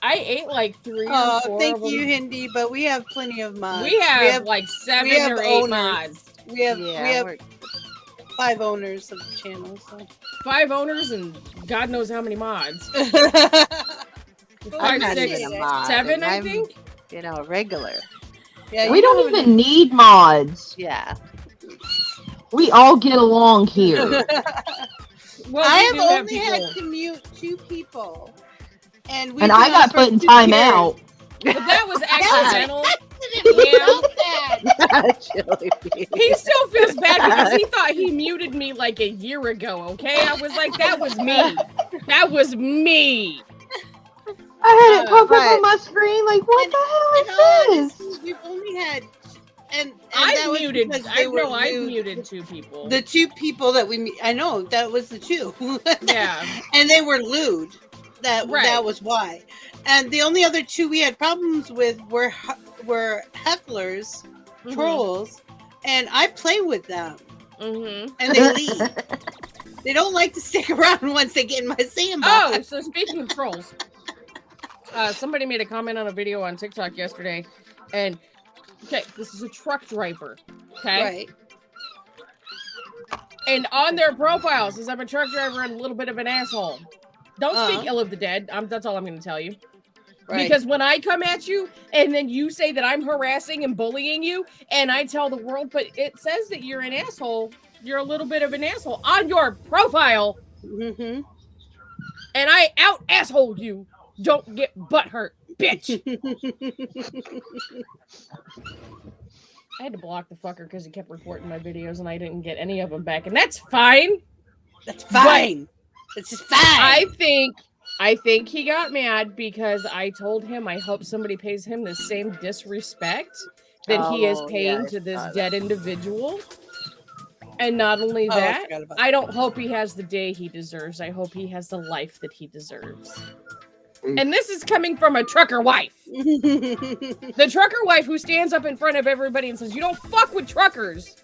I ate like 3 or 4 Oh, thank of them. you, Hindi, but we have plenty of mods. We have like 7 or 8 owners. mods. We have we're- 5 owners of the channel. So. 5 owners and God knows how many mods. I'm 5, not 6, even a mod, 7, and I I'm, think. You know, regular. Yeah, We don't even need mods. Yeah. We all get along here. Well, I we have do have only had people. to mute 2 people. And And I got put in timeout. But that was accidental. Yeah. He still feels bad because he thought he muted me like a year ago, okay? I was like, that was me. That was me. I had it pop up But- on my screen like, what the hell In all is this? honesty, we've only had, and I that was muted. because I they were know I lewd. muted 2 people. The 2 people that I know that was the 2. Yeah. And they were lewd. That Right. was why. And the only other 2 we had problems with were hecklers, Mhm. trolls, and I play with them, Mm-hmm. and they leave. They don't like to stick around once they get in my sandbox. Oh, so speaking of trolls, somebody made a comment on a video on TikTok yesterday, and okay, this is a truck driver, okay? Right. And on their profile says I'm a truck driver and a little bit of an asshole. Don't speak Uh-huh. ill of the dead. That's all I'm going to tell you. Right. Because when I come at you and then you say that I'm harassing and bullying you, and I tell the world, but it says that you're an asshole, you're a little bit of an asshole on your profile, Mm-hmm. and I out asshole you. Don't get butthurt, bitch. I had to block the fucker because he kept reporting my videos and I didn't get any of them back, and that's fine. That's fine. It's just fine. I think he got mad because I told him I hope somebody pays him the same disrespect that he is Oh, paying yeah, to this I saw dead individual. And not only Oh, I that, forgot about I don't hope he has the day he deserves. I hope he has the life that he deserves. And this is coming from a trucker wife. The trucker wife who stands up in front of everybody and says, you don't fuck with truckers.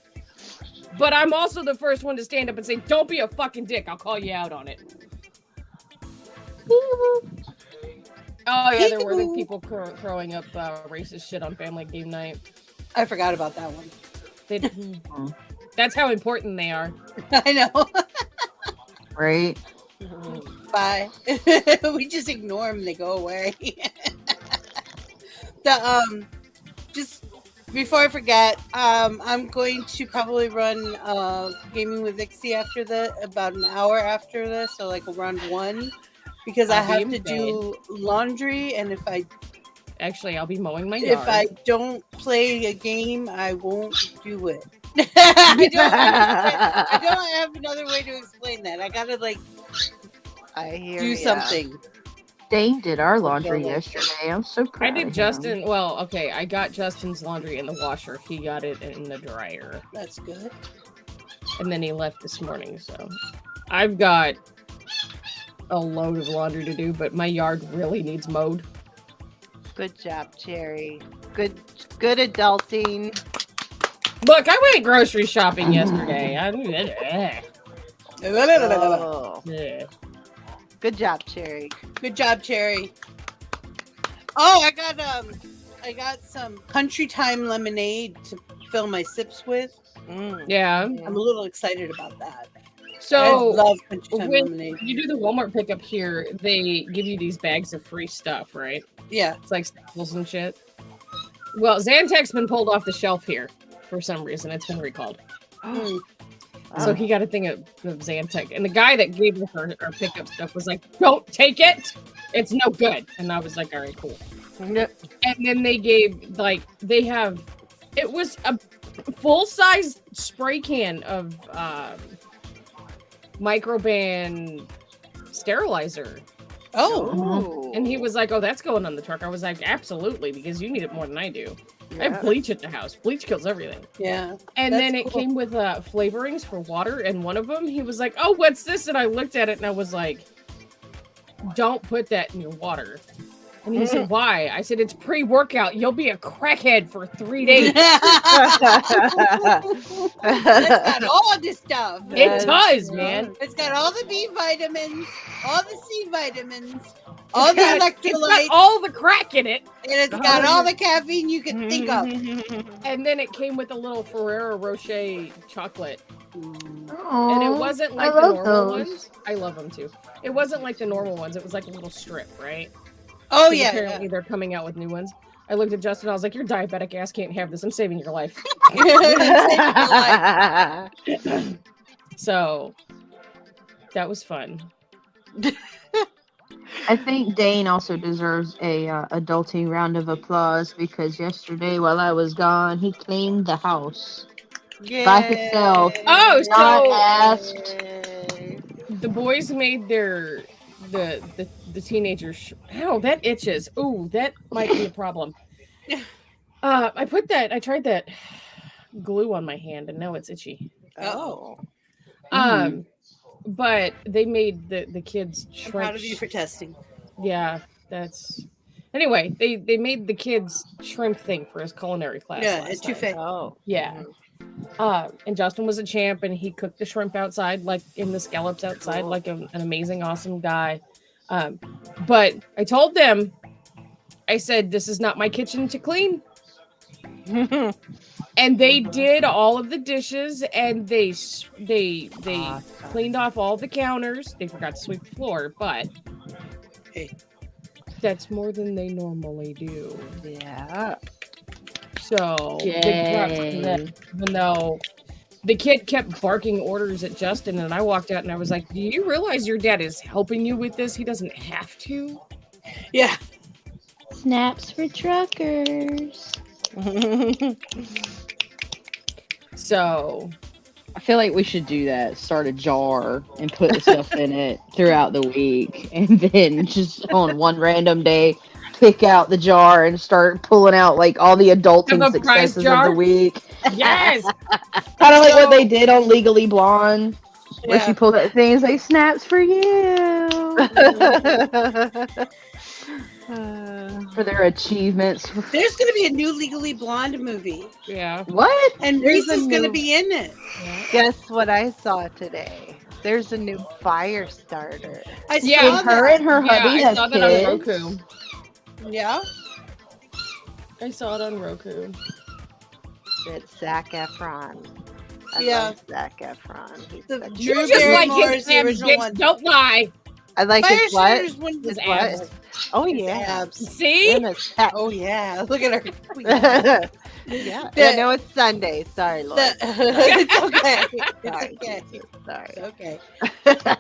But I'm also the first one to stand up and say, don't be a fucking dick. I'll call you out on it. Oh, yeah, there were the people throwing up racist shit on Family Game Night. I forgot about that one. That's how important they are. I know. Right? Bye. We just ignore them. They go away. Just before I forget, I'm going to probably run Gaming with Vixie after about an hour after this, so like around 1, because I have to do laundry, and Actually, I'll be mowing my yard. if I don't play a game, I won't do it. I don't have another way to explain that. I gotta do something. Dane did our laundry yesterday. I'm so proud. I of did him. Justin. Well, okay, I got Justin's laundry in the washer. He got it in the dryer. That's good. And then he left this morning, so I've got a load of laundry to do, but my yard really needs mowed. Good job, Cherry. Good adulting. Look, I went grocery shopping yesterday. Oh. Yeah. Good job, Cherry. Good job, Cherry. Oh, I got some Country Time lemonade to fill my sips with. Yeah. I'm a little excited about that. So I love Country Time when lemonade. you do the Walmart pickup here, they give you these bags of free stuff, right? Yeah. It's like staples and shit. Well, Zantac been pulled off the shelf here for some reason. It's been recalled. So he got a thing of Zantac. And the guy that gave us our pickup stuff was like, don't take it. It's no good. And I was like, all right, cool. And then they gave, it was a full-size spray can of Microban sterilizer. Oh. And he was like, oh, that's going on the truck. I was like, absolutely, because you need it more than I do. I have bleach at the house. Bleach kills everything. Yeah. And That's then it cool. came with flavorings for water, and one of them, he was like, "Oh, what's this?" And I looked at it, and I was like, "Don't put that in your water." And he said, "Why?" I said, "It's pre-workout. You'll be a crackhead for 3 days." It's got all this stuff. It does, man. It's got all the B vitamins, all the C vitamins, all the It's electrolytes, got all the crack in it. and it's got all the caffeine you can think of. And then it came with a little Ferrero Rocher chocolate. Aw, And it wasn't like I the love normal those. ones. I love them too. It wasn't like the normal ones. It was like a little strip, right? Oh 'Cause yeah. apparently they're coming out with new ones. I looked at Justin. I was like, "Your diabetic ass can't have this. I'm saving your life." So that was fun. I think Dane also deserves a adulting round of applause because yesterday while I was gone, he cleaned the house by himself. Oh, Not so asked. the boys made their the teenagers. Ow, that itches. Ooh, that might be a problem. I tried that glue on my hand, and now it's itchy. Oh. But they made the kids I'm shrimp. proud of you for testing. Yeah, that's. Anyway, they made the kids shrimp thing for his culinary class. Yeah, last it's time. too Oh. Yeah. And Justin was a champ, and he cooked the shrimp outside, like in the scallops outside, Cool. like an amazing, awesome guy. But I told them, I said, "This is not my kitchen to clean." And they did all of the dishes, and they cleaned off all the counters. They forgot to sweep the floor, but Hey. that's more than they normally do. Yeah. So big props to them, even though the kid kept barking orders at Justin, and I walked out and I was like, "Do you realize your dad is helping you with this? He doesn't have to." Yeah. Snaps for truckers. So I feel like we should do that. Start a jar and put the stuff in it throughout the week, and then just on one random day, pick out the jar and start pulling out like all the adulting Have a prize successes of jar? the week. yes, Kind of like what So- they did on Legally Blonde, where she Yeah. pulled that thing and it's like snaps for you for their achievements. There's going to be a new Legally Blonde movie, yeah. What? and There's Reese a is going to new- be in it. Guess what I saw today? There's a new fire starter. I Yeah, saw Her that. and her Yeah, hubby I has saw that on kids. Roku. Yeah. I saw it on Roku. It's Zac Efron. I Yeah. love Zac Efron. He's The such a- Drew You just like Barrymore his is the abs, original bitch. one. Don't lie. I like Fire his what? Starter's one His of abs. Oh his yeah. abs. See? And his pet. Oh yeah, look at her. Oh, yeah. Yeah. The- I know it's Sunday. Sorry, Lord. It's okay. It's Sorry, okay. Jesus. Sorry. It's okay. Sorry.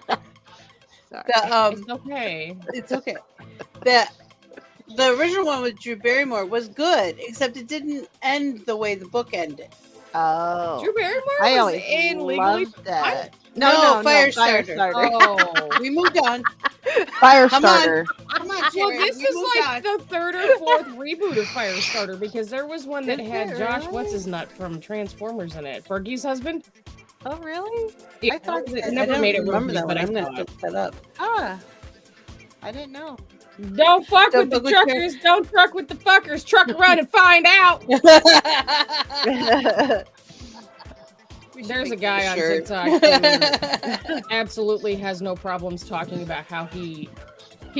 It's okay. It's okay. The original one with Drew Barrymore was good, except it didn't end the way the book ended. Oh. Drew Barrymore I was always in Legally. loved that. No, Firestarter. Oh. We moved on. Fire Come on. starter. Come on, Well, Jerry. this we is moved like on. the third or fourth reboot of Firestarter because there was one that Is had it Josh really? What's his nut from Transformers in it. Fergie's husband. Oh, really? Yeah, I thought it I never don't made it remember movie, that but one. I I'm gonna thought. look that up. Ah. I didn't know. Don't fuck Don't with the fuck with truckers. Don't truck with the fuckers. Truck around and find out. There's a guy on TikTok who absolutely has no problems talking about how he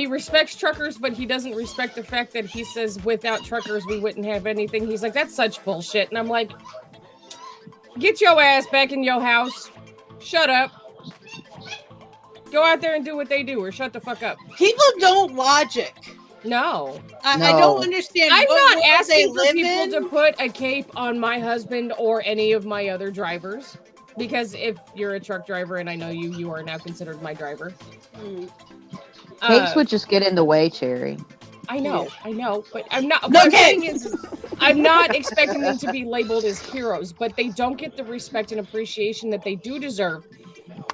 respects truckers, but he doesn't respect the fact that he says without truckers we wouldn't have anything. He's like, that's such bullshit. And I'm like, get your ass back in your house. Shut up. Go out there and do what they do, or shut the fuck up. People don't logic. No. I No. don't understand. I'm what not world they asking for live people in. to put a cape on my husband or any of my other drivers. Because if you're a truck driver and I know you, you are now considered my driver. Mm. Capes would just get in the way, Cherry. I know, but I'm not. No What I'm saying capes! is, I'm not expecting them to be labeled as heroes, but they don't get the respect and appreciation that they do deserve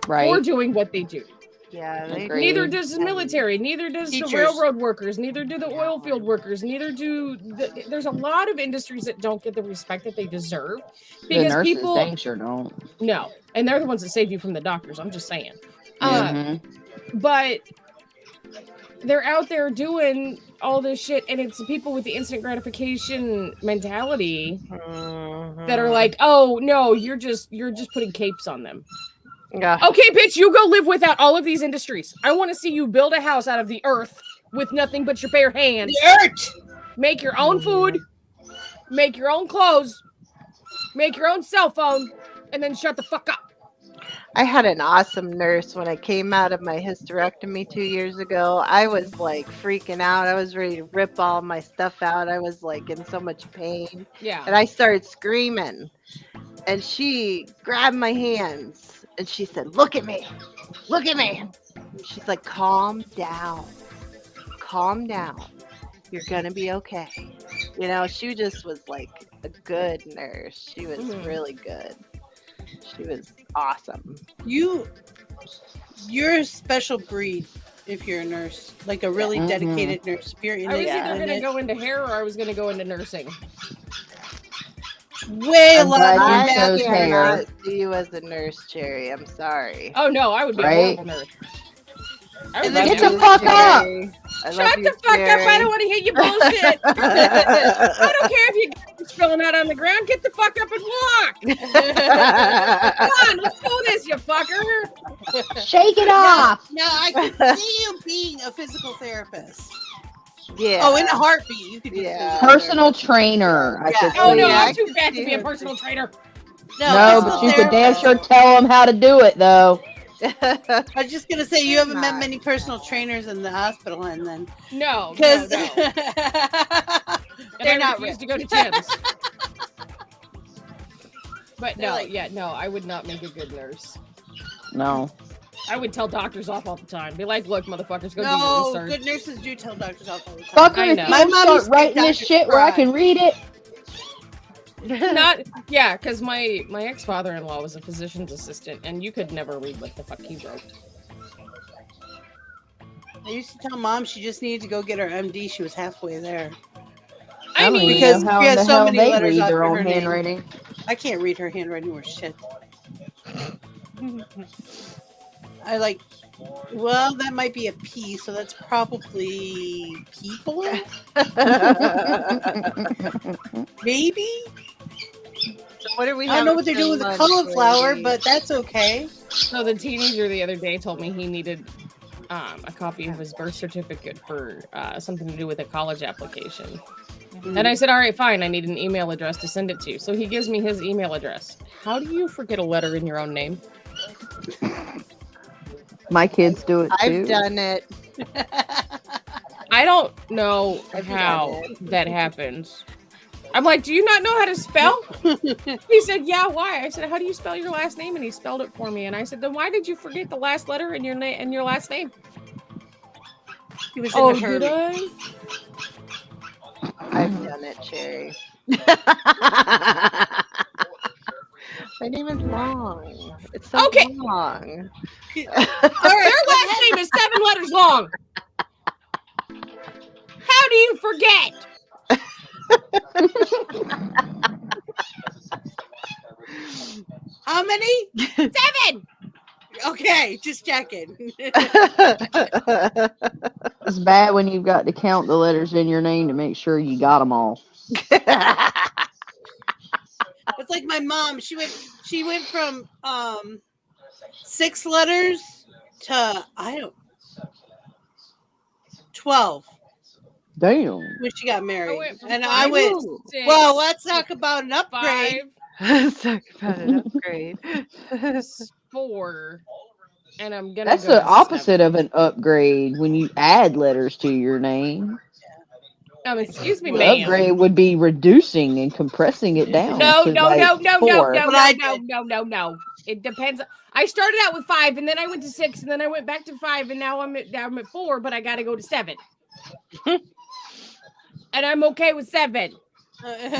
for Right. doing what they do. Yeah, they Agreed. Neither does the military. Neither does Teachers. the railroad workers. Neither do the oil field workers. Neither do there's a lot of industries that don't get the respect that they deserve The because nurses, people dang sure don't. no, and they're the ones that save you from the doctors. I'm just saying. Mhm. But they're out there doing all this shit, and it's the people with the instant gratification mentality that are like, "Oh no, you're just putting capes on them." Yeah. Okay, bitch, you go live without all of these industries. I want to see you build a house out of the earth with nothing but your bare hands. The earth. Make your own food, make your own clothes, make your own cell phone, and then shut the fuck up. I had an awesome nurse when I came out of my hysterectomy 2 years ago. I was like freaking out. I was ready to rip all my stuff out. I was like in so much pain. Yeah. And I started screaming. And she grabbed my hands and she said, "Look at me. Look at me." And she's like, "Calm down. Calm down. You're going to be okay." You know, she just was like a good nurse. She was really good. She was awesome. You're a special breed if you're a nurse, like a really dedicated nurse. If you're in I was it, either in going to it. go into hair or I was going to go into nursing. Way a I'm lot glad more you I chose happy. hair. cannot see you as a nurse, Cherry. I'm sorry. Oh no, I would be a Right? horrible nurse. I would And then love Get to. the fuck up! Shut the fuck up! I don't want to hear your bullshit. I don't care if you get spilling out on the ground. Get the fuck up and walk. Come on, let's do this, you fucker. Shake it off! Now I can see you being a physical therapist. Yeah. Oh, in a heartbeat, you could do Yeah. physical Personal trainer. I could Oh see. no, Yeah, I I'm too can fat see to be a her. personal trainer. No, but you could damn sure tell them how to do it, though. I was just gonna say you haven't met many personal trainers in the hospital, and then No, because no. And they're I not refuse to rich. go to gyms. But They're no, like- I would not make a good nurse. No. I would tell doctors off all the time. Be like, look, motherfuckers, go do your No, research. good nurses do tell doctors off all the time. Fucker, I if know. you My don't mom start used to make writing this doctors shit where I cry. can read it. Not, yeah, because my ex-father-in-law was a physician's assistant, and you could never read what the fuck he wrote. I used to tell mom she just needed to go get her MD. She was halfway there. I don't mean, even because know how we in had the so hell many they letters read their after own her name. handwriting. I can't read her handwriting or shit. I like, well, that might be a P, so that's probably people? Maybe? So what are we I don't know having what they're for doing with the lunch, cauliflower, lady? but that's okay. so the teenager the other day told me he needed a copy of his birth certificate for something to do with a college application. And I said, all right, fine. I need an email address to send it to. So he gives me his email address. How do you forget a letter in your own name? My kids do it too. I've done it. I don't know I've how done that happens. I'm like, do you not know how to spell? He said, yeah, why? I said, how do you spell your last name? And he spelled it for me. And I said, then why did you forget the last letter in your name and your last name? He was in Oh, a hurry. did I? I've done it, Cherry. My name is long. It's so Okay. long. Their last name is 7 letters long. How do you forget? How many? 7. Okay, just checking. It's bad when you've got to count the letters in your name to make sure you got them all. It's like my mom. She went from 6 letters to 12 Damn. when she got married. went from And 5 I went, to 6, well, let's talk about an upgrade. 5, Let's talk about an upgrade. 4, and I'm gonna That's go the to opposite of an upgrade when you add letters to your name. 7. Excuse me, The ma'am. upgrade would be reducing and compressing it down. No, to no, like no, no, no, 4. no, What I no, did. no. It depends. I started out with 5, and then I went to 6, and then I went back to 5, and now I'm at 4, but I got to go to 7. And I'm okay with 7.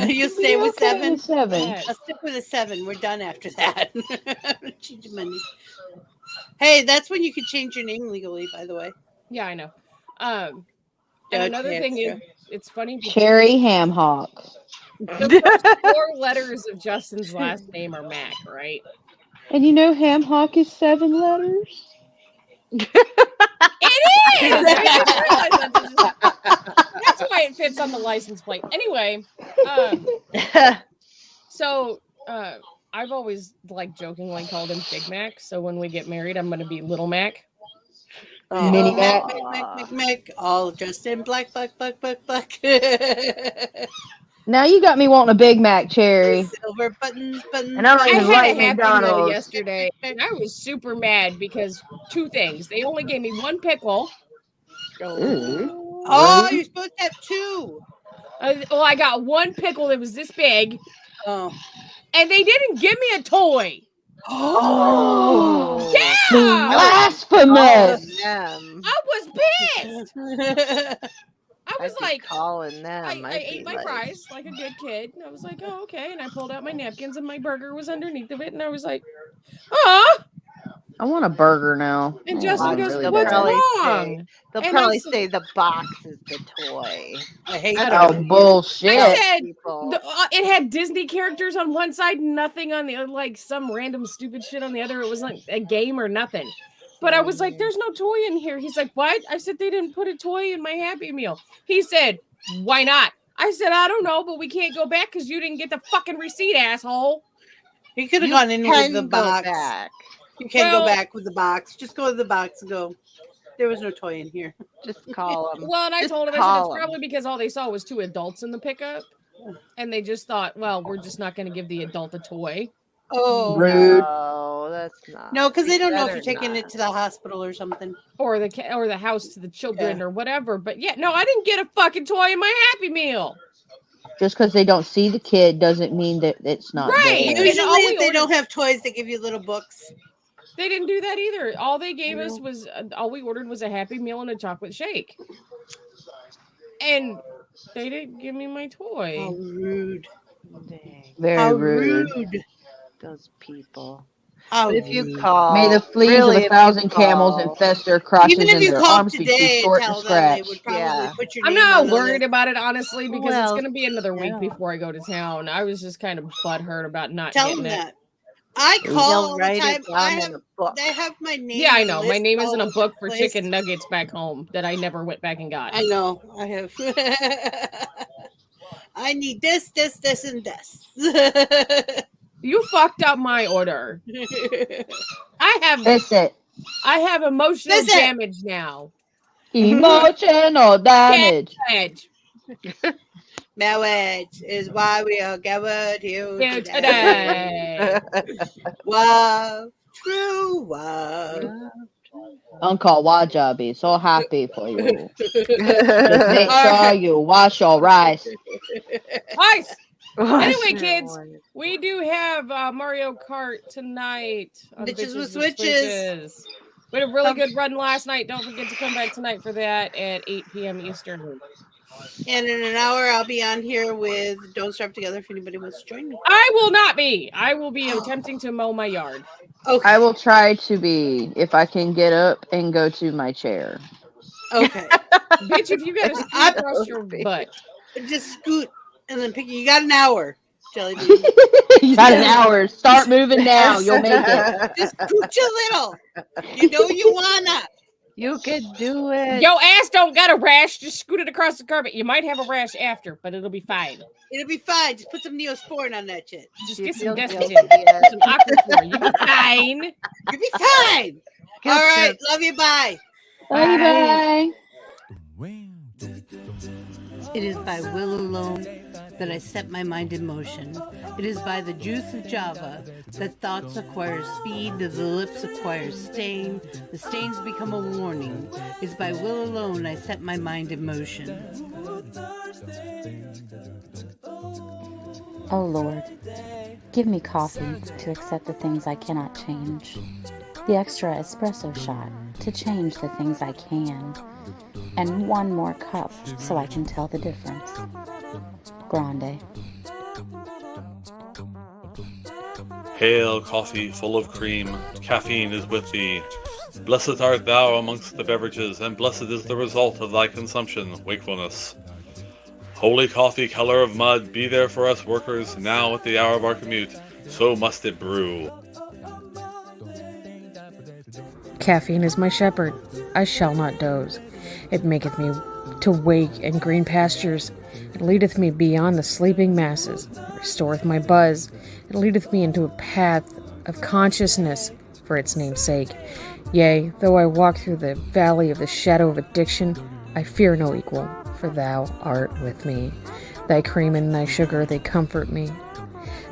You stay with Okay 7? with 7. Yes. I'll stick with a 7. We're done after that. Hey, that's when you can change your name legally, by the way. Yeah, I know. And another thing is, it's funny. Cherry Ham Hock. The first 4 letters of Justin's last name are Mac, right? And you know Ham Hock is 7 letters? It is! I didn't realize that's why it fits on the license plate. Anyway, so I've always jokingly called him Big Mac. So when we get married, I'm going to be Little Mac. Mini Mac. Mac, all dressed in black. Now you got me wanting a Big Mac, Cherry. Silver buttons. And I don't I even had like a Happy Meal McDonald's. yesterday, and I was super mad because 2 things. They only gave me 1 pickle. Ooh. Oh, you're supposed to have 2. Well, I got 1 pickle that was this big. Oh. And they didn't give me a toy. Oh. Yeah! Blasphemous! I was pissed. I was like, calling them. I ate my fries like a good kid. And I was like, oh, okay. And I pulled out my napkins and my burger was underneath of it. And I was like, oh. I want a burger now. And Justin goes, They'll what's probably wrong? They'll And probably I said- say the box is the toy. I hate Oh, bullshit. I said, people. it had Disney characters on one side, nothing on the other, like some random stupid shit on the other. It was like a game or nothing. But I was like, there's no toy in here. He's like, what? I said, they didn't put a toy in my Happy Meal. He said, why not? I said, I don't know, but we can't go back because you didn't get the fucking receipt, asshole. He could have gone in with the box. Back. You can't go back with the box. Just go to the box and go, there was no toy in here. Just call them. Well, and I Just told him, I call said, it's 'em. probably because all they saw was 2 adults in the pickup. And they just thought, well, we're just not going to give the adult a toy. Oh, rude. No, that's not. No, because they don't know if Better you're taking it not. to the hospital or something. Or the house to the children or whatever. But yeah, no, I didn't get a fucking toy in my Happy Meal. Just because they don't see the kid doesn't mean that it's not Right. there. Usually, all we if they ordered- don't have toys, they give you little books. They didn't do that either. All they gave us was, all we ordered was a Happy Meal and a chocolate shake. And they didn't give me my toy. How rude. Dang, Very How rude. rude. those people. How But if you rude. call, May the fleas really, of if you 1,000 camels call- infest their crotches Even if and you their called arms be too today and short to tell them, they scratch. would probably Yeah. put your I'm name not on the worried list. about it, honestly, because it's Well, going to be another week yeah. before I go to town. I was just kind of butthurt about not Tell getting them it. that. I call all They'll the write time. it down in a book. They have my name. Yeah, I on the know. My list name is all in a over book the for place. chicken nuggets back home that I never went back and got. I know. I have. I need this, and this. You fucked up my order. That's it. I have emotional Listen. damage now. Emotional damage. Damage. Marriage is why we are gathered here Here today. today. Love, true love. Uncle Wajabi, so happy for you. Just make sure you wash your rice. Nice. Anyway, What's kids, your one? we do have Mario Kart tonight. On Bitches with Switches. Switches. We had a really good run last night. Don't forget to come back tonight for that at 8 p.m. Eastern. And in an hour, I'll be on here with Don't Starve Together if anybody wants to join me. I will not be. I will be attempting to mow my yard. Okay. I will try to be if I can get up and go to my chair. Okay. Bitch, if you got to scoot across your butt. Just scoot and then pick. You got an hour, Jelly Bean. You got an hour. Start moving now. You'll make it. Just scoot a little. You know you wanna. You could do it. Yo, ass don't got a rash. Just scoot it across the carpet. You might have a rash after, but it'll be fine. It'll be fine. Just put some Neosporin on that shit. Just You get some feel Destiny. guilty, yeah. Some Aquaphor. You'll be fine. You'll be fine. Good All right. tip. Love you. Bye. Bye bye. It is by will alone that I set my mind in motion. It is by the juice of Java that thoughts acquire speed, that the lips acquire stain, the stains become a warning. It is by will alone I set my mind in motion. Oh Lord, give me coffee to accept the things I cannot change, the extra espresso shot to change the things I can, and one more cup so I can tell the difference. Grande. Hail, coffee full of cream, caffeine is with thee. Blessed art thou amongst the beverages, and blessed is the result of thy consumption, wakefulness. Holy coffee, color of mud, be there for us workers, now at the hour of our commute, so must it brew. Caffeine is my shepherd, I shall not doze. It maketh me to wake in green pastures. It leadeth me beyond the sleeping masses. It restoreth my buzz. It leadeth me into a path of consciousness for its name's sake. Yea, though I walk through the valley of the shadow of addiction, I fear no equal, for thou art with me. Thy cream and thy sugar, they comfort me.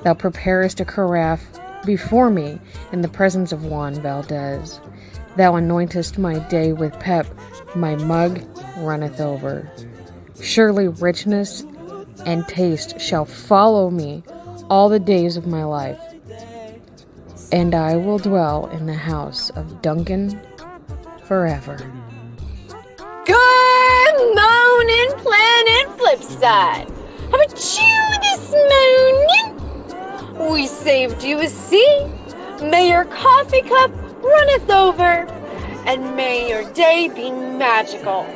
Thou preparest a carafe before me in the presence of Juan Valdez. Thou anointest my day with pep, my mug runneth over. Surely richness and taste shall follow me all the days of my life, and I will dwell in the house of Duncan forever. Good morning, Planet Flipside. How about you this morning? We saved you a seat. May your coffee cup runneth over, and may your day be magical.